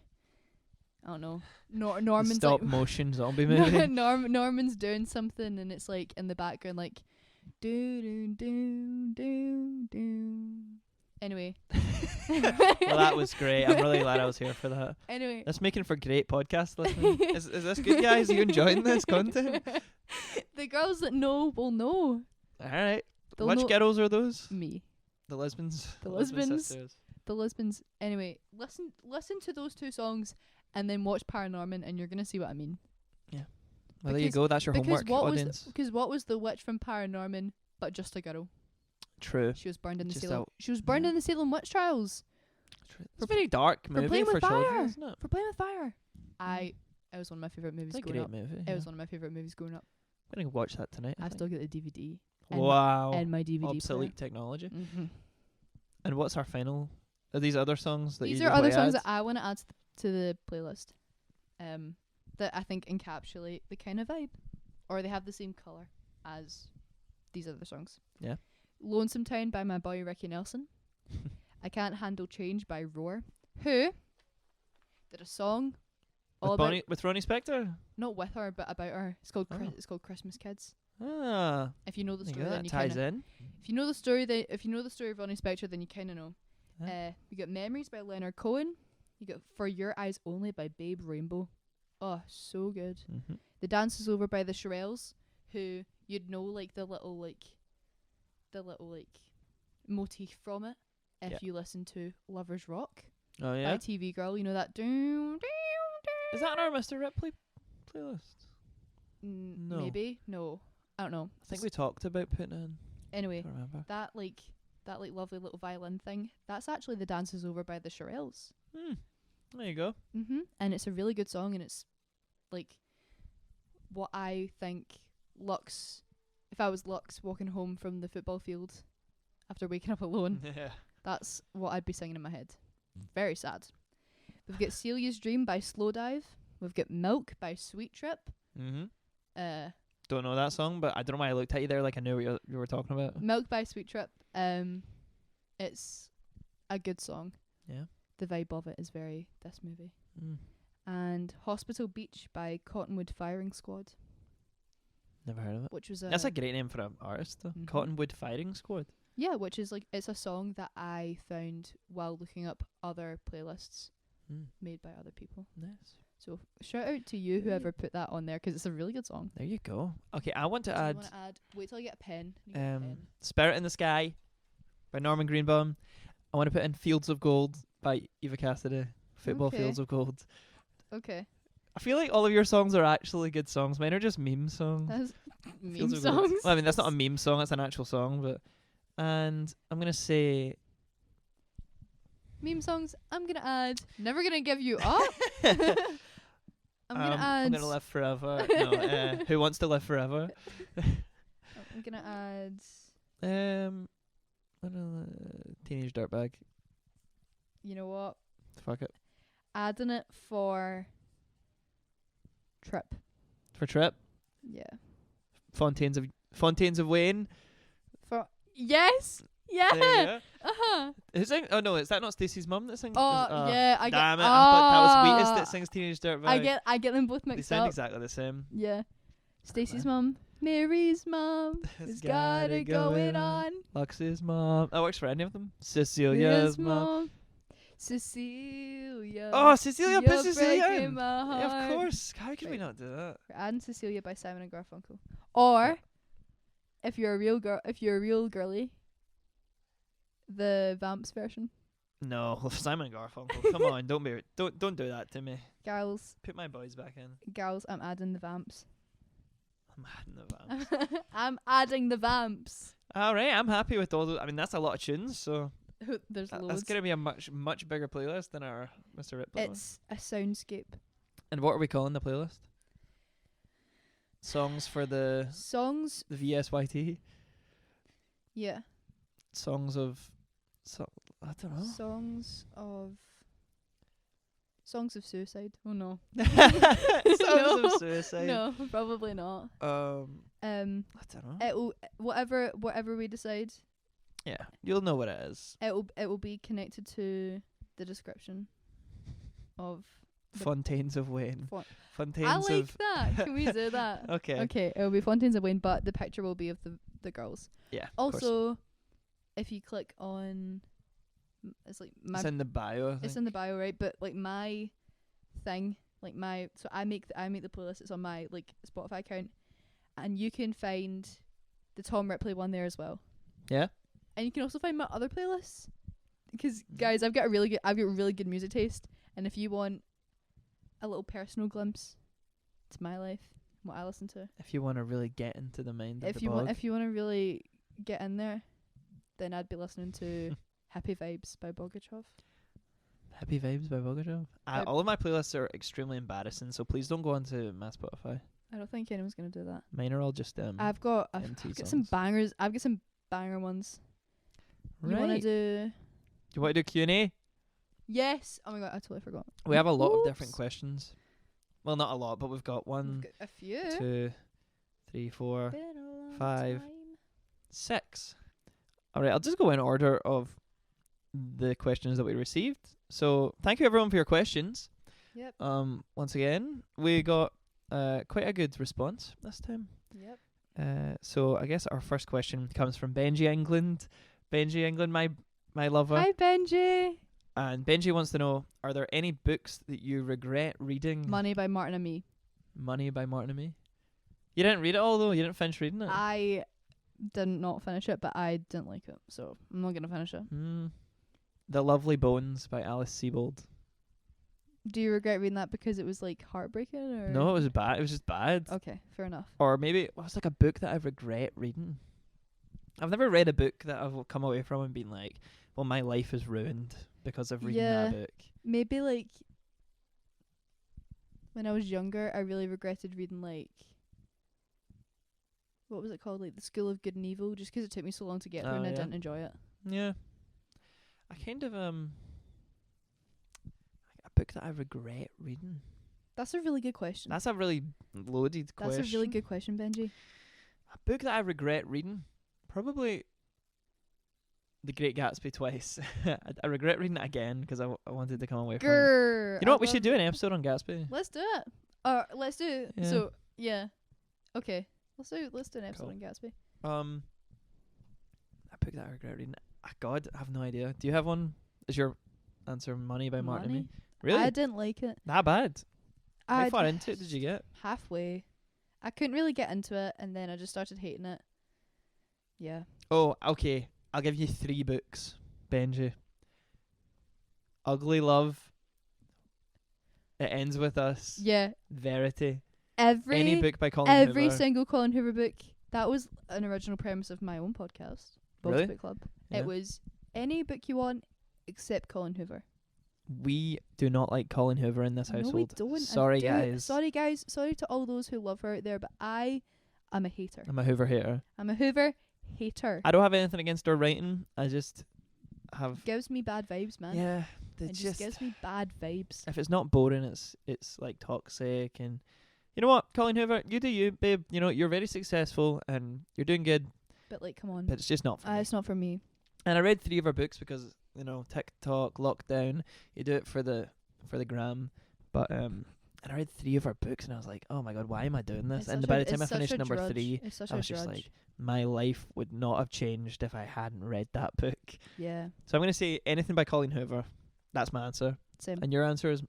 I don't know, Norman's Stop like motion zombie movie. Norman's doing something and it's like in the background like do do do do do. Anyway. Well, that was great. I'm really glad I was here for that. Anyway. That's making for great podcast listening. Is this good, guys? Are you enjoying this content? The girls that know will know. All right. They'll Which know girls are those? me. The Lisbons. The Lisbon Lisbons. sisters. The Lisbons. Anyway, listen to those two songs and then watch Paranorman and you're gonna see what I mean. Well, there you Because- go. That's your homework, audience. Because what was the witch from Paranorman but just a girl? True. She was burned in the Just Salem. out- She was burned yeah. in the Salem witch trials True. It's a very dark movie playing for with children, fire. isn't it? for playing with fire. I It was one of my favourite movies It's a growing great up. movie. It was one of my favourite movies growing up. I'm gonna watch that tonight. I still get the DVD. Wow. And my DVD Obsolete technology. player. Mm-hmm. And what's our final? Are these other songs that These you are just other wanna songs add? that I want to add to the playlist. That I think encapsulate the kind of vibe, or they have the same colour as these other songs. Yeah. Lonesome Town by my boy Ricky Nelson. I Can't Handle Change by Roar, who did a song all With, about with Ronnie Spector? not with her but about her. It's called Oh. it's called Christmas Kids. Ah. If you know the There you story, go, then that you ties kinda, in. if you know the story, of Ronnie Spector, then you kind of know. Yeah. You got Memories by Leonard Cohen. You got For Your Eyes Only by Babe Rainbow. Oh, so good. Mm-hmm. The Dance Is Over by the Shirelles, who you'd know like the little motif from it if Yeah. you listen to Lovers Rock Oh by yeah. TV Girl. You know that. Doom, Is that on our Mr Ripley playlist? No. Maybe no. I don't know. I think we talked about putting it in. Anyway, I don't remember. that lovely little violin thing. That's actually The Dance Is Over by the Shirelles. There you go. And it's a really good song, and it's like what I think Lux, if I was Lux walking home from the football field after waking up alone, Yeah. that's what I'd be singing in my head. Very sad. We've got Celia's Dream by Slow Dive. We've got Milk by Sweet Trip. Mm-hmm. Don't know that song, but I don't know why I looked at you there like I knew what you were talking about. Milk by Sweet Trip. It's a good song. Yeah. The vibe of it is very this movie. Mm. And Hospital Beach by Cottonwood Firing Squad, Never heard of it. which was That's a great name for an artist, though. Mhm. Cottonwood Firing Squad. yeah, which is like it's a song that I found while looking up other playlists made by other people. Nice. So shout out to you, whoever put that on there, 'cause it's a really good song. There you go. Okay, I want to Do you add wanna add? Wait till I get a pen. You get a pen. Spirit in the Sky by Norman Greenbaum. I want to put in Fields of Gold by Eva Cassidy. Football Okay. Fields of Gold. Okay, I feel like all of your songs are actually good songs. Mine are just meme songs. that's meme Fields of Gold. songs. Well, I mean, that's not a meme song. That's an actual song. But and I'm going to say... Meme songs. I'm gonna add. Never gonna give you up. I'm gonna add. I'm going to live forever. No, Who Wants to Live Forever? I'm gonna add. I don't know, Teenage Dirtbag. You know what? Fuck it. Adding it for Trip. For Trip. Yeah. Fontaines of Wayne. For yes. Yeah. There you go. Uh-huh. Who sing? Oh no, is that not Stacey's mum that sings? Oh, yeah, I get- Damn it! I thought that was Wheatus Ah. that sings Teenage Dirtbag. I get them both They mixed sound up. exactly the same. Yeah. Stacey's mum. Mary's mum. Has got it going on. Lux's mom. That works for any of them. Cecilia's mom. Cecilia. Oh, Cecilia, you're put Cecilia breaking in. my heart. Yeah, of course. How could we Right. not do that? We're adding Cecilia by Simon and Garfunkel. Or if you're a real girly, the Vamps version. No, Simon and Garfunkel. Come on, don't do that to me. Girls, Put my boys back in. I'm adding the Vamps. I'm adding the vamps. I'm adding the Vamps. All right, I'm happy with all those. I mean, that's a lot of tunes, so There's that's loads. gonna be a much bigger playlist than our Mr. Ripley one. It's a soundscape. And what are we calling the playlist? Songs for the Songs. VSYT. Yeah. Songs of. I don't know. Songs of suicide. Oh no. Songs of suicide. No, probably not. I don't know. It'll whatever we decide. Yeah, you'll know what it is. It will be connected to the description of. Fontaines of Wayne. Fontaines I like of. that. Can we do that? Okay. Okay, it'll be Fontaines of Wayne, but the picture will be of the girls. Yeah. of course. Also, if you click on, it's like my. It's in the bio. I It's think. in the bio, right? But like my thing, like so I make the playlist. It's on my like Spotify account, and you can find the Tom Ripley one there as well. Yeah. And you can also find my other playlists, because guys, I've got really good music taste, and if you want a little personal glimpse to my life, what I listen to, If you want to really get into the mind of if the you bog. want to really get in there, then I'd be listening to Happy Vibes by Bogachev. Happy Vibes by Bog and Adam. Yep. All of my playlists are extremely embarrassing, so please don't go onto my Spotify. I don't think anyone's gonna do that. Mine are all just I've got empty some songs. bangers. I've got some banger ones. You Right. wanna do? Do you want to do Q&A? Yes. Oh my god, I totally forgot. We have a lot of different Oops. questions. Well, not a lot, but we've got We've one, got a few. 2, 3, 4, Been a long 5. time. 6. All right, I'll just go in order of the questions that we received. So thank you everyone for your questions. Yep. Once again, we got quite a good response this time. Yep. So I guess our first question comes from Benji England. Benji England, my lover. Hi Benji. And Benji wants to know, are there any books that you regret reading? Money by Martin and Me. Money by Martin and Me. You didn't read it all though? You didn't finish reading it? I did not finish it, but I didn't like it, so I'm not gonna finish it. The Lovely Bones by Alice Sebold. Do you regret reading that because it was like heartbreaking, or No, it was bad. It was just bad. Okay, fair enough. Or maybe it was like a book that I regret reading. I've never read a book that I've come away from and been like, well, my life is ruined because of reading that book. Maybe like when I was younger, I really regretted reading like, what was it called, like The School of Good and Evil, just 'cause it took me so long to get through and I yeah. didn't enjoy it. Yeah. I kind of a book that I regret reading. That's a really good question. That's a really loaded question. That's a really good question, Benji. A book that I regret reading, probably The Great Gatsby twice. I regret reading it again because I wanted to come away from it. Grrr. You know I what? We love- should do an episode on Gatsby. Let's do it. Let's do. Yeah. So yeah, okay. Let's do an episode Cool. on Gatsby. A book that I regret reading. God, I have no idea. Do you have one? Is your answer Money by Martin and Me? Money? Really? I didn't like it. That bad? How I far into it did you get? halfway. I couldn't really get into it, and then I just started hating it. Yeah. Oh, okay. I'll give you 3 books, Benji. Ugly Love. It Ends With Us. Yeah. Verity. Every Any book by Colleen Hoover. every single Colleen Hoover book. That was an original premise of my own podcast, Bob's Really? Book Club. Yeah. It was any book you want except Colleen Hoover. We do not like Colleen Hoover in this No, household. we don't. Sorry, guys. Sorry, guys. Sorry to all those who love her out there, but I am a hater. I'm a Hoover hater. I'm a Hoover hater. I don't have anything against her writing. I just have... Gives me bad vibes, man. Yeah. It just gives me bad vibes. If it's not boring, it's like toxic. And you know what, Colleen Hoover, you do you, babe. You know, you're very successful and you're doing good, But like, come on. but it's just not for me. It's not for me. And I read 3 of her books because, you know, TikTok, lockdown, you do it for the gram. But and I read 3 of her books and I was like, oh my god, why am I doing this? It's And such by a- the time it's I such finished a number drudge. 3, It's such I a was just drudge. like, my life would not have changed if I hadn't read that book. Yeah. So I'm going to say anything by Colleen Hoover. That's my answer. Same. And your answer is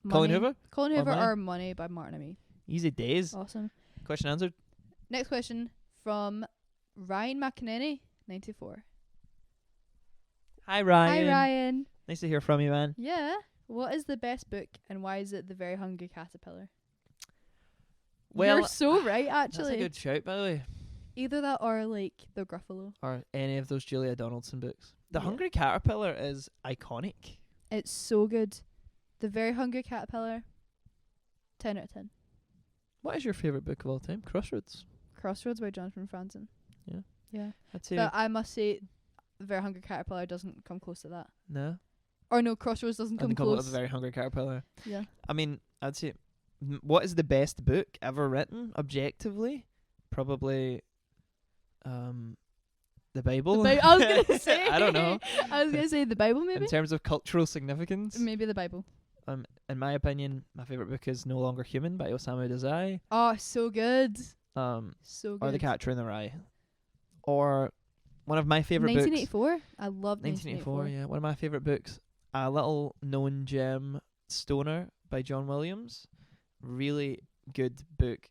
Colleen Money. Hoover? Colleen Or Hoover Money? or Money by Martin and Me. Easy days. Awesome. Question answered. Next question from Ryan McEnany, 94. Hi, Ryan. Hi, Ryan. Nice to hear from you, man. Yeah. What is the best book and why is it The Very Hungry Caterpillar? Well, you're so right, That's a actually. good shout, by the way. Either that or like The Gruffalo. Or any of those Julia Donaldson books. The Yeah. Hungry Caterpillar is iconic. It's so good. The Very Hungry Caterpillar, 10 out of 10. What is your favourite book of all time? Crossroads. Crossroads by Jonathan Franzen. Yeah. Yeah. I'd say But I must say, The Very Hungry Caterpillar doesn't come close to that. no. Or no, Crossroads doesn't I come think I'll go with close. The Very Hungry Caterpillar. Yeah. I mean, I'd say, what is the best book ever written, objectively? Probably, the Bible. I was gonna say. I don't know. I was gonna say the Bible, maybe. In terms of cultural significance, Maybe the Bible. in my opinion, my favourite book is No Longer Human by Osamu Dazai. Oh, so good. So good. Or The Catcher in the Rye. Or one of my favourite books. 1984. I love 1984, yeah. One of my favourite books. A little known gem, Stoner by John Williams. Really good book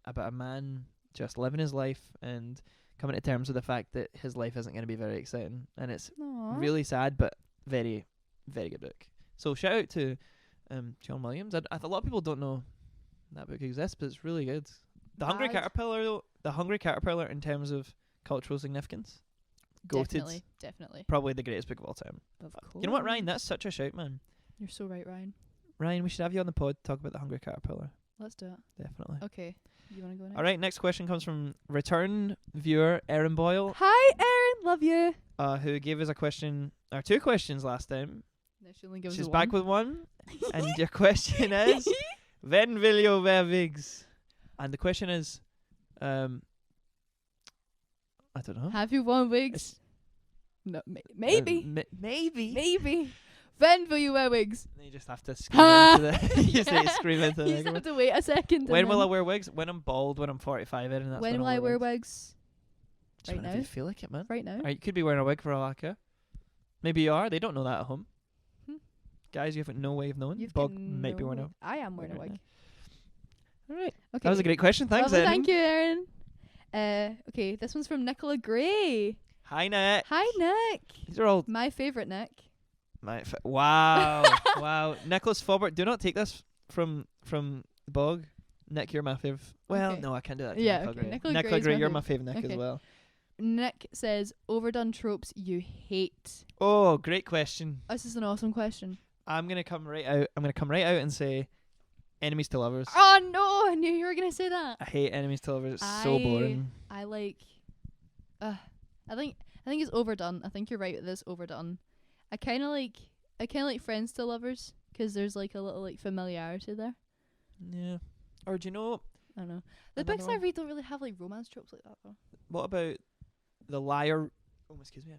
about a man just living his life and coming to terms with the fact that his life isn't going to be very exciting. And it's Aww. really sad, but very, very good book. So shout out to John Williams. A lot of people don't know that book exists, but it's really good. The Hungry Bad. Caterpillar, though. The Hungry Caterpillar, in terms of cultural significance, goated. Definitely. Probably the greatest book of all time. Of course. You know what, Ryan? That's such a shout, man. You're so right, Ryan. Ryan, we should have you on the pod to talk about the Hungry Caterpillar. Let's do it. Definitely. Okay. You want to go next? All right, next question comes from return viewer Erin Boyle, Hi, Erin. Love you. who gave us a question, or 2 questions last time. No, she only gives She's us back one. with one, and your question is, Ven vil jo være Viggs? And the question is, I don't know. Have you won wigs? No, maybe. Maybe. Maybe. When will you wear wigs? And you just have to scream into the. You just need to scream into the You just microphone. have to wait a second. When and will I then- wear wigs? When I'm bald, when I'm 45, and that's When will I wear wigs. wigs? Just Right whenever now? you feel like it, man. Right now. Or you could be wearing a wig for all I care. Maybe you are. They don't know that at home. Hmm. Guys, you have no way of knowing. You've Bog got might be no wearing a wig. I am wearing a right wig. now. All right. Okay. That was a great question. Thanks, Lovely, Erin. thank you, Erin. Okay, this one's from Nicola Gray. Hi, Nick. Hi, Nick. These are all My favourite Nick. wow, wow. Nicholas Faubert, do not take this from the Bog. Nick, you're my fave. Well, Okay. no, I can't do that. To Yeah, Nicola okay. Gray. Nicola Nicola Gray's Gray, my you're fave. my fave Nick Okay. as well. Nick says, overdone tropes you hate. Oh, great question. This is an awesome question. I'm gonna come right out. I'm gonna come right out and say, enemies to lovers. Oh, no, I knew you were going to say that. I hate enemies to lovers. It's so boring. I like... I think it's overdone. I think you're right with this, overdone. I kind of like friends to lovers, because there's like a little like familiarity there. Yeah. Or do you know I don't know. The Another books I one? read don't really have like romance tropes like that though. what about the liar? Oh, excuse me.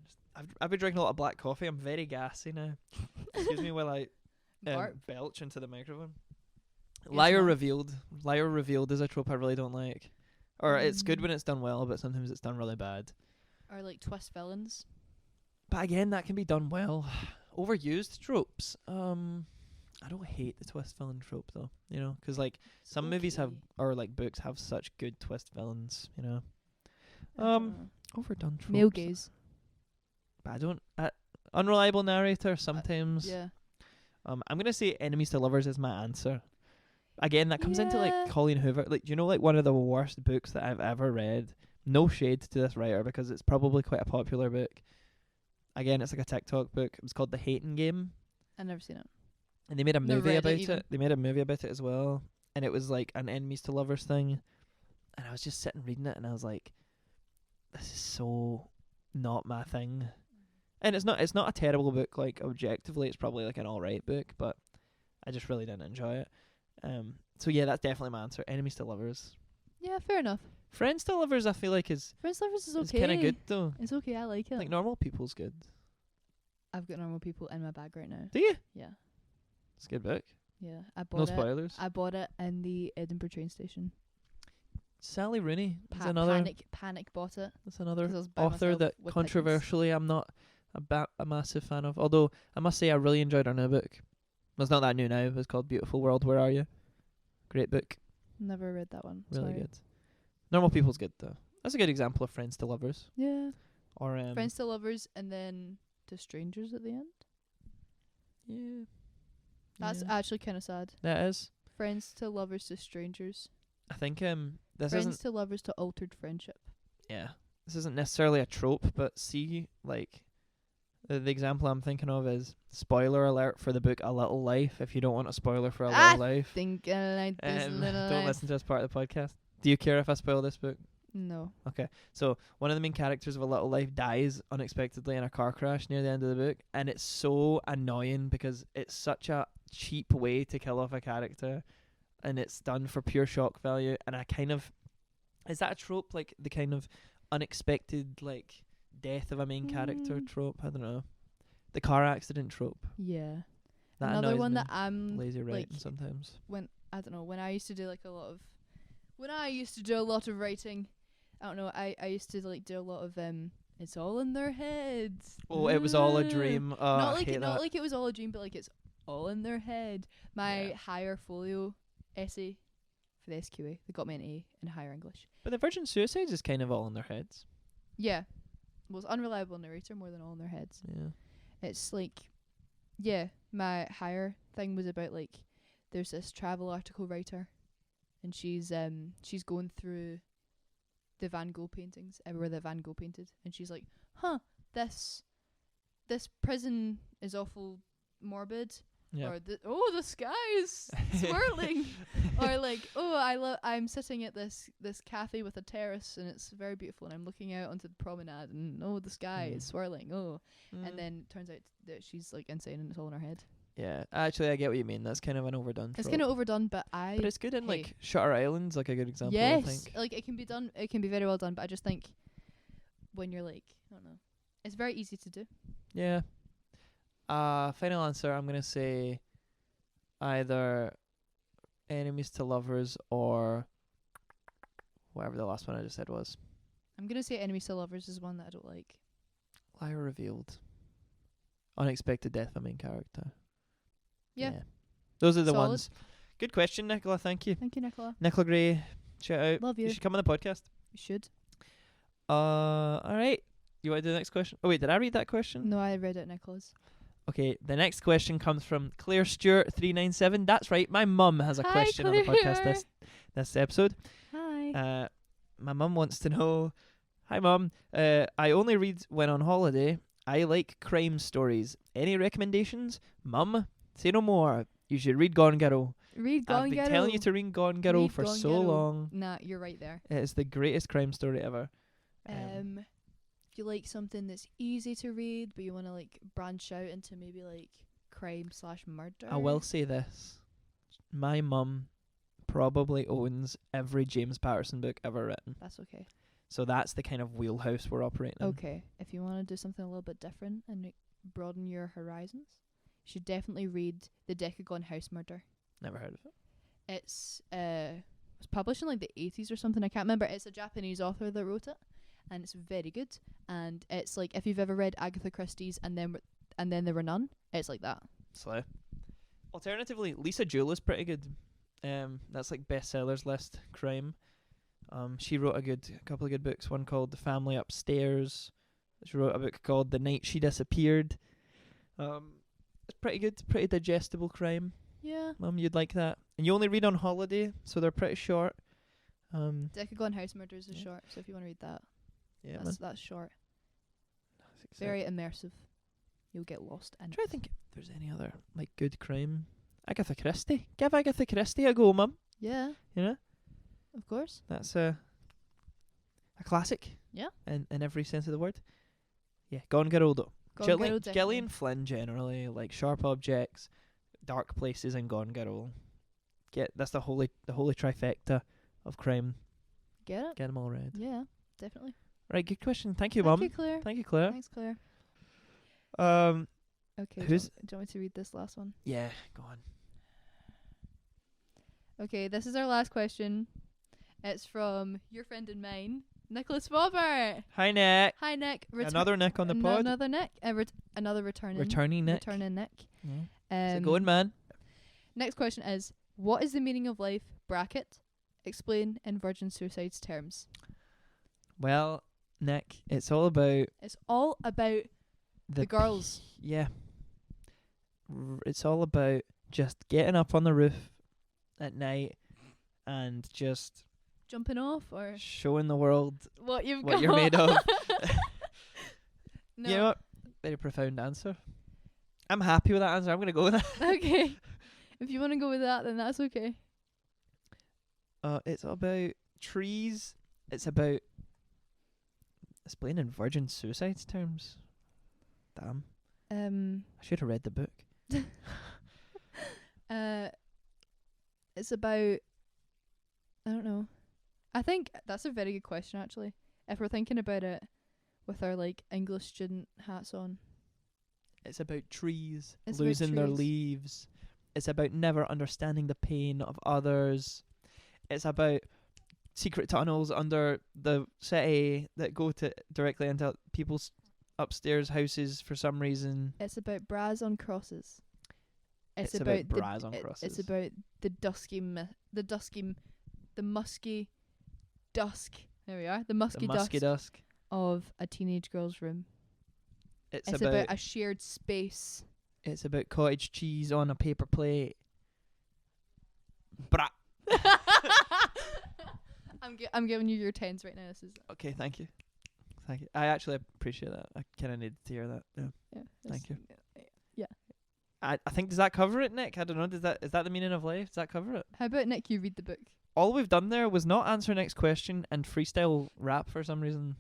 I've been drinking a lot of black coffee. I'm very gassy now. Excuse me while I Barb. belch into the microphone. Yes, Liar ma'am. revealed. Liar revealed is a trope I really don't like. Or it's good Mm. when it's done well, but sometimes it's done really bad. Or like twist villains. But again, that can be done well. Overused tropes. I don't hate the twist villain trope though. You know, 'cause like some movies have Okay. or like books have such good twist villains. You know, I don't know. overdone tropes. Male gaze. But I don't. Unreliable narrator sometimes. Yeah. I'm gonna say enemies to lovers is my answer. Again, that comes into Yeah. like Colleen Hoover. Like, do you know, like one of the worst books that I've ever read. No shade to this writer because it's probably quite a popular book. Again, it's like a TikTok book. It was called The Hating Game, I've never seen it. and they made a Never movie read it about even. it. They made a movie about it as well, and it was like an enemies to lovers thing. And I was just sitting reading it, and I was like, "This is so not my thing." And it's not a terrible book. Like objectively, it's probably like an alright book, but I just really didn't enjoy it. So yeah, that's definitely my answer. Enemies to lovers. Yeah, fair enough. Friends to lovers, I feel like is Friends lovers is it's okay. kind of good though. It's okay, I like it. Like normal people's good. I've got normal people in my bag right now. Do you? Yeah. It's a good book. Yeah. I No bought it. spoilers. I bought it in the Edinburgh train station. Sally Rooney is another. Panic bought it. That's another 'cause I was by author myself that with controversially I'm not a massive fan of. Although I must say I really enjoyed her new book. Well, it's not that new now. It's called Beautiful World. Where Are You? Great book. Never read that one. Really Sorry. good. Normal People's good though. That's a good example of friends to lovers. Yeah. Or Friends to lovers and then to strangers at the end. Yeah. That's yeah. actually kind of sad. That is. Friends to lovers to strangers. I think this Friends isn't. to lovers to altered friendship. Yeah. This isn't necessarily a trope, but see, like, the example I'm thinking of is spoiler alert for the book A Little Life. If you don't want a spoiler for A Little Life, Think like this little don't life. listen to this part of the podcast. Do you care if I spoil this book? No. Okay. So one of the main characters of A Little Life dies unexpectedly in a car crash near the end of the book, and it's so annoying because it's such a cheap way to kill off a character, and it's done for pure shock value. And I kind of, is that a trope, like the kind of unexpected like death of a main character trope? I don't know. The car accident trope. Yeah. That Another annoys one me. that I'm Lazy writing like sometimes. when I don't know when I used to do like a lot of when I used to do a lot of writing. I don't know. I used to like do a lot of it's all in their heads. Oh, it was all a dream. Oh, Not I like hate not that. like it was all a dream, but like it's all in their head. My Yeah. higher folio essay for the SQA, they got me an A in higher English. But the Virgin Suicides is kind of all in their heads. Yeah, was unreliable narrator more than all in their heads. Yeah. It's like, yeah, my higher thing was about like there's this travel article writer, and she's going through the Van Gogh paintings everywhere that Van Gogh painted, and she's like, this prison is awful morbid. Yeah. Or the sky is swirling. Or like, I'm sitting at this cafe with a terrace and it's very beautiful and I'm looking out onto the promenade and the sky is swirling. And then it turns out that she's like insane and it's all in her head. Yeah, actually, I get what you mean. That's kind of an overdone It's trope. kind of overdone, but it's good in hey. like Shutter Island's like a good example. I yes, think. like it can be done. It can be very well done, but I just think when you're like, I don't know, it's very easy to do. Yeah. Final answer. I'm gonna say either Enemies to Lovers or whatever the last one I just said was. I'm gonna say Enemies to Lovers is one that I don't like. Liar Revealed. Unexpected death of main character. Yeah. Those are the Solid. ones. Good question, Nicola. Thank you. Thank you, Nicola. Nicola Gray, shout out. Love you. You should come on the podcast. You should. All right. You want to do the next question? Oh wait, did I read that question? No, I read it, Nicola's. Okay, the next question comes from Claire Stewart 397. That's right, my mum has a Hi, question on the podcast Claire. this episode. Hi. My mum wants to know. Hi, Mum. I only read when on holiday. I like crime stories. Any recommendations? Mum, say no more. You should read Gone Girl. Read Gone I've Girl. been telling you to read Gone Girl Read for Gone so Girl. long. Nah, you're right there. It is the greatest crime story ever. If you like something that's easy to read, but you want to like branch out into maybe like crime/murder. I will say this. My mum probably owns every James Patterson book ever written. That's okay. So that's the kind of wheelhouse we're operating in. Okay. If you want to do something a little bit different and broaden your horizons, you should definitely read The Decagon House Murder. Never heard of it. It's it was published in like the 80s or something. I can't remember. It's a Japanese author that wrote it, and it's very good. And it's like if you've ever read Agatha Christie's and then There Were None, it's like that. Slay. Alternatively, Lisa Jewell is pretty good. That's like bestsellers list crime. She wrote a couple of good books. One called The Family Upstairs. She wrote a book called The Night She Disappeared. It's pretty good, pretty digestible crime. Yeah. You'd like that. And you only read on holiday, so they're pretty short. Decagon House Murders is short, so if you want to read that, Yeah, that's short. That's Very immersive. You'll get lost in I'm it. trying to think if there's any other like good crime. Agatha Christie. Give Agatha Christie a go, Mum. Yeah, You know? of course. That's a classic. Yeah. In every sense of the word. Yeah, Gone Girl though. Gone Girl, definitely. Gillian Flynn generally, like Sharp Objects, Dark Places and Gone Girl. That's the holy trifecta of crime. Get it? Get them all read. Yeah, definitely. Right, good question. Thank you, Thank Mum. you, Claire. Thank you, Claire. Thanks, Claire. Okay, do Who's- you want me to read this last one? Yeah, go on. Okay, this is our last question. It's from your friend and mine, Nicholas Robert. Hi, Nick. Hi, Nick. Another Nick on the pod. Another Nick. Another returning. Returning Nick. Returning Nick. Yeah. How's it going, man? Next question is, what is the meaning of life, bracket, explain in Virgin Suicide's terms? Well, Nick, it's all about It's all about the girls. Yeah. It's all about just getting up on the roof at night and just Jumping off or showing the world what you've what got. you're made of. No. You know what? Very profound answer. I'm happy with that answer. I'm going to go with that. Okay. If you want to go with that, then that's okay. It's about trees. It's about explaining Virgin Suicide's terms. Damn. I should have read the book. It's about, I don't know. I think that's a very good question, actually. If we're thinking about it with our like English student hats on. It's about trees It's about losing their trees. leaves. It's about never understanding the pain of others. It's about secret tunnels under the city that go to directly into people's upstairs houses for some reason. It's about bras on crosses. It's about bras on crosses. It's about the musky dusk. There we are. The musky, The musky dusk. of a teenage girl's room. It's It's about a shared space. It's about cottage cheese on a paper plate. Bra. I'm giving you your 10s right now. This is Okay, thank you. I actually appreciate that. I kind of needed to hear that. Yeah. yeah. Thank you. Yeah. I think, does that cover it, Nick? I don't know. Is that the meaning of life? Does that cover it? How about Nick? You read the book. All we've done there was not answer next question and freestyle rap for some reason.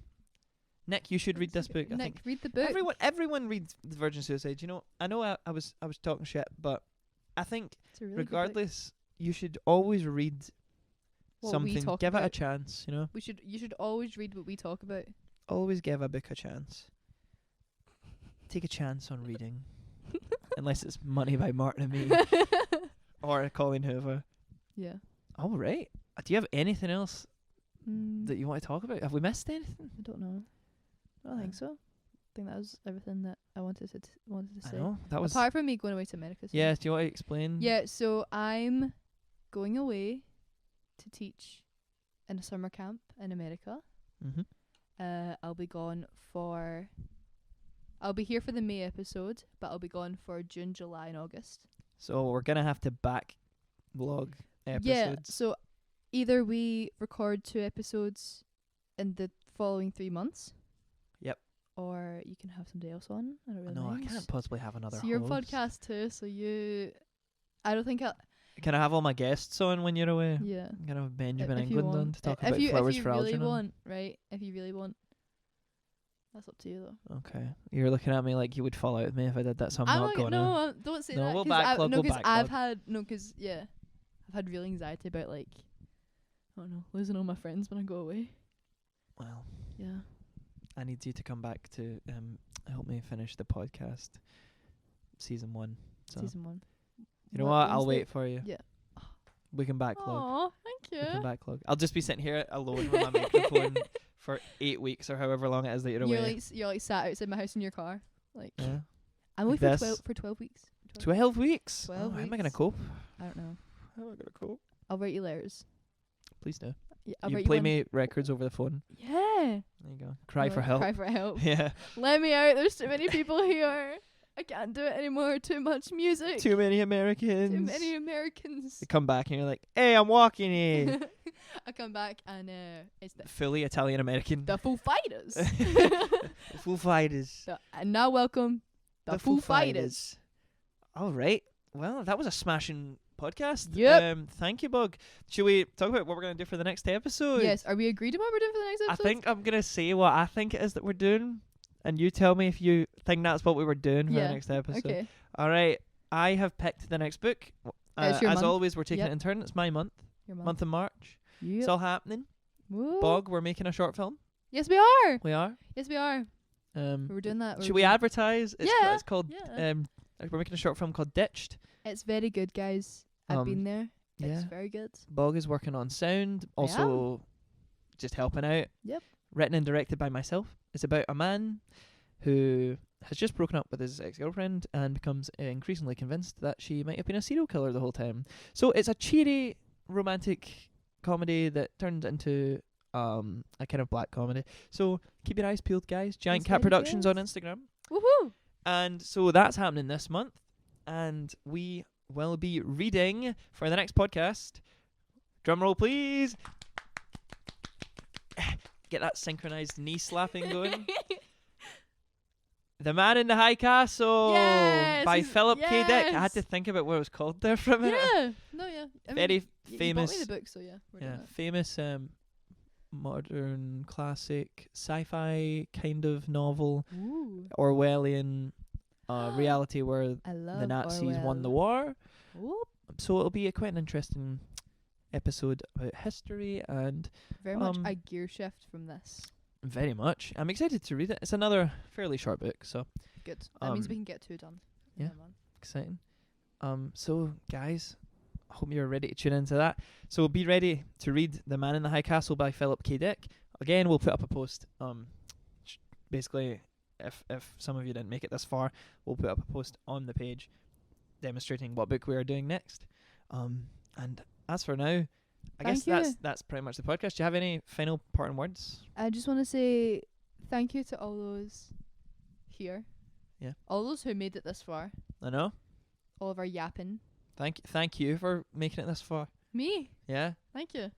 Nick, you should read this book. I Nick, think read the book. everyone reads The Virgin Suicide. You know, I know I was talking shit, but I think It's a really good book. regardless, you should always read What we something. talk Give it a about. chance. You know, You should always read what we talk about. always give a book a chance. Take a chance on reading, unless it's Money by Martin and Me or Colleen Hoover. Yeah. All right. Do you have anything else Mm, that you want to talk about? Have we missed anything? I don't know. I don't think so. I think that was everything that I wanted to I say. know that was. Apart from me going away to America. soon. Yeah. Do you want to explain? Yeah, so I'm going away to teach in a summer camp in America. Mhm. I'll be here for the May episode, but I'll be gone for June, July, and August. So we're gonna have to backlog episodes. Yeah, so either we record 2 episodes in the following 3 months. Yep. Or you can have somebody else on. I don't really No, I mind. can't possibly have another. It's your host. podcast too, so I don't think Can I have all my guests on when you're away? yeah. I'm gonna have Benjamin If you England on want. to talk If about you flowers for really Algernon. want, right? If you really want, that's up to you though. Okay, you're looking at me like you would fall out with me if I did that, so I'm not gonna. No, don't say No, that. we'll 'cause backlog, no, we'll I've backlog. had I've had real anxiety about I don't know, losing all my friends when I go away. Well, Yeah. I need you to come back to help me finish the podcast, season 1. So Season 1. you know what? I'll Wednesday? wait for you. Yeah. We can backlog. Aw, thank We can you. backlog. I'll just be sitting here alone with my microphone for 8 weeks or however long it is that you're You're away. like sat outside my house in your car. Yeah. I'm away Like for this. 12 weeks. 12 weeks. 12 How am I gonna weeks. cope? I don't know. How am I gonna cope? I'll write you letters. Please do. Yeah, I'll You write play one. me records over the phone. Yeah. There you go. Cry You're for like, help. Cry for help. Yeah. Let me out. There's too many people here. I can't do it anymore. Too much music. Too many Americans. Too many Americans. You come back and you're like, hey, I'm walking here. I come back and it's the Fully Italian American. the Foo Fighters. Foo Fighters. And now welcome the Foo Fighters. All right. Well, that was a smashing podcast. Yep. Thank you, Bug. Should we talk about what we're going to do for the next episode? Yes. Are we agreed on what we're doing for the next I episode? think I'm going to say what I think it is that we're doing, and you tell me if you think that's what we were doing for the Yeah. next episode. Okay. All right. I have picked the next book. It's your as month. always, we're taking Yep. it in turn. It's my month. Your Month of March. Yep. It's all happening. Woo. Bog, we're making a short film. Yes, we are. We are. Yes, we are. We're doing that. Should we advertise? Yeah, It's called. yeah. We're making a short film called Ditched. It's very good, guys. I've been there. It's Yeah. very good. Bog is working on sound, I also just helping out. Yep. Written and directed by myself. It's about a man who has just broken up with his ex-girlfriend and becomes increasingly convinced that she might have been a serial killer the whole time. So it's a cheery, romantic comedy that turned into a kind of black comedy. So keep your eyes peeled, guys. Giant It's Cat very Productions good. on Instagram. Woohoo! And so that's happening this month. And we will be reading for the next podcast. Drum roll, please. Get that synchronized knee slapping going. The Man in the High Castle Yes, by it's- Philip K. Dick. I had yes. to think about what it was called there for a minute. Yeah. No, yeah. I mean, Very you bought me famous. the book, so yeah. We're Yeah, doing it. famous modern classic sci-fi kind of novel, Ooh. Orwellian reality where I love the Nazis won the Orwell. war. Whoop. So it'll be quite an interesting episode about history, and Very much a gear shift from this. very much I'm excited to read it. It's another fairly short book, so Good. That means Um, we can get 2 done. in yeah. a month. exciting. So guys, I hope you're ready to tune into that. So be ready to read The Man in the High Castle by Philip K. Dick. Again, we'll put up a post. Basically, if some of you didn't make it this far, we'll put up a post on the page demonstrating what book we are doing next. And as for now, I guess Thank you. that's pretty much the podcast. Do you have any final parting words? I just want to say thank you to all those here. Yeah. All those who made it this far. I know. All of our yapping. Thank you for making it this far. Me. Yeah. Thank you.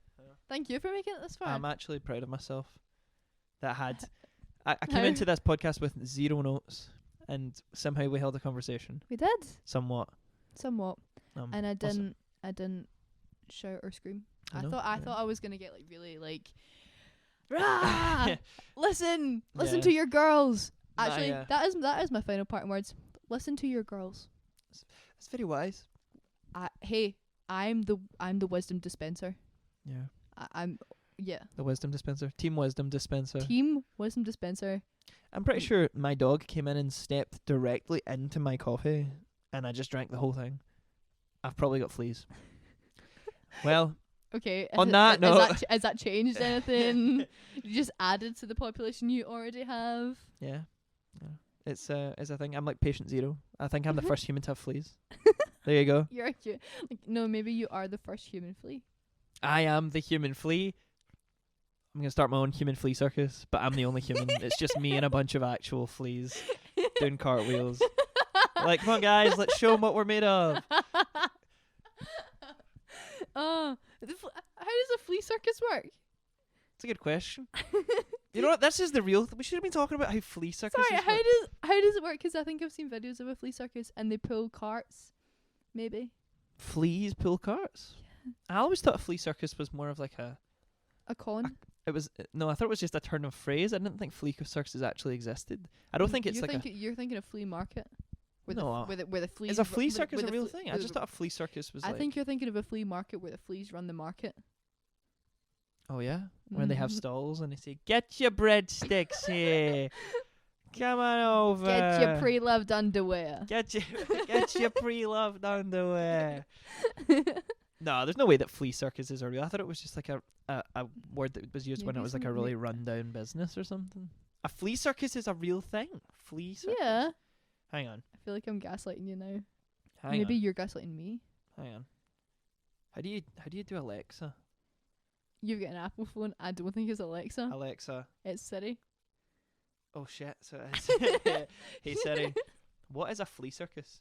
Thank you for making it this far. I'm actually proud of myself. I came How? into this podcast with 0 notes, and somehow we held a conversation. We did Somewhat. somewhat, and I awesome. didn't shout or scream. I I know, thought I yeah. thought I was gonna get like really like, rah! listen Yeah. to your girls. Nah, Actually, yeah. that is my final parting words. Listen to your girls. It's very wise. Hey, I'm the wisdom dispenser. Yeah. I'm yeah. The wisdom dispenser. Team wisdom dispenser. Team wisdom dispenser. I'm pretty sure my dog came in and stepped directly into my coffee and I just drank the whole thing. I've probably got fleas. Well, Okay. On that note- has that changed anything? You just added to the population you already have. yeah. It's a thing. I'm like patient zero. I think I'm the first human to have fleas. There you go. You're like no, maybe you are the first human flea. I am the human flea. I'm gonna start my own human flea circus, but I'm the only human. It's just me and a bunch of actual fleas doing cartwheels. Like, come on, guys, let's show 'em what we're made of. How does a flea circus work? It's a good question. You know what? This is the real. We should have been talking about how flea circuses Sorry, work. how does it work? Because I think I've seen videos of a flea circus and they pull carts, maybe Fleas pull carts. I always thought a flea circus was more of like a. a con. It was no. I thought it was just a turn of phrase. I didn't think flea circuses actually existed. I don't think it's you're like you're thinking of flea market. No, Where the fleas. Is a flea where circus the a real fle- thing? where I the- just thought a flea circus was I like. think you're thinking of a flea market where the fleas run the market. Oh yeah, when they have Mhm. stalls and they say, "Get your breadsticks here, come on over, Get your pre-loved underwear. get your pre-loved underwear." No, there's no way that flea circuses are real. I thought it was just like a word that was used when it Maybe was like a some- really rundown business or something. A flea circus is a real thing. Flea circus. Yeah. Hang on. I feel like I'm gaslighting you now. Hang Maybe on. you're gaslighting me. Hang on. How do you do Alexa? You've got an Apple phone. I don't think it's Alexa. Alexa. It's Siri. Oh shit. So it's Hey Siri. What is a flea circus?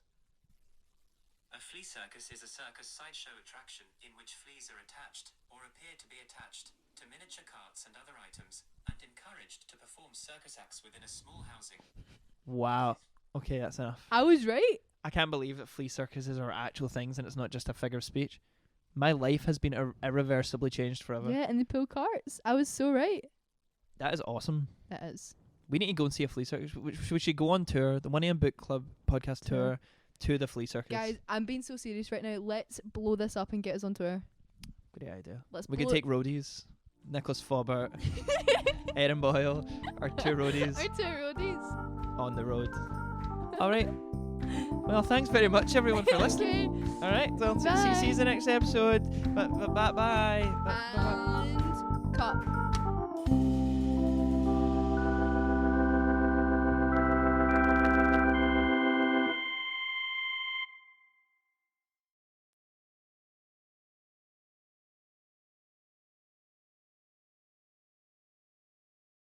A flea circus is a circus sideshow attraction in which fleas are attached, or appear to be attached, to miniature carts and other items, and encouraged to perform circus acts within a small housing. Wow. Okay, that's enough. I was right. I can't believe that flea circuses are actual things and it's not just a figure of speech. My life has been irreversibly changed forever. Yeah, and they pull carts. I was so right. That is awesome. That is. We need to go and see a flea circus. We should go on tour, the 1am Book Club podcast tour, to the flea circus. Guys, I'm being so serious right now. Let's blow this up and get us on tour. Good idea. Let's We blow could take roadies. Nicholas Faubert, Erin Boyle, our two roadies Our two roadies. on the road. All right. Well, thanks very much, everyone, for listening. Okay. All right. Well, Bye. see you in the next episode. Bye. Bye. Bye. And cut.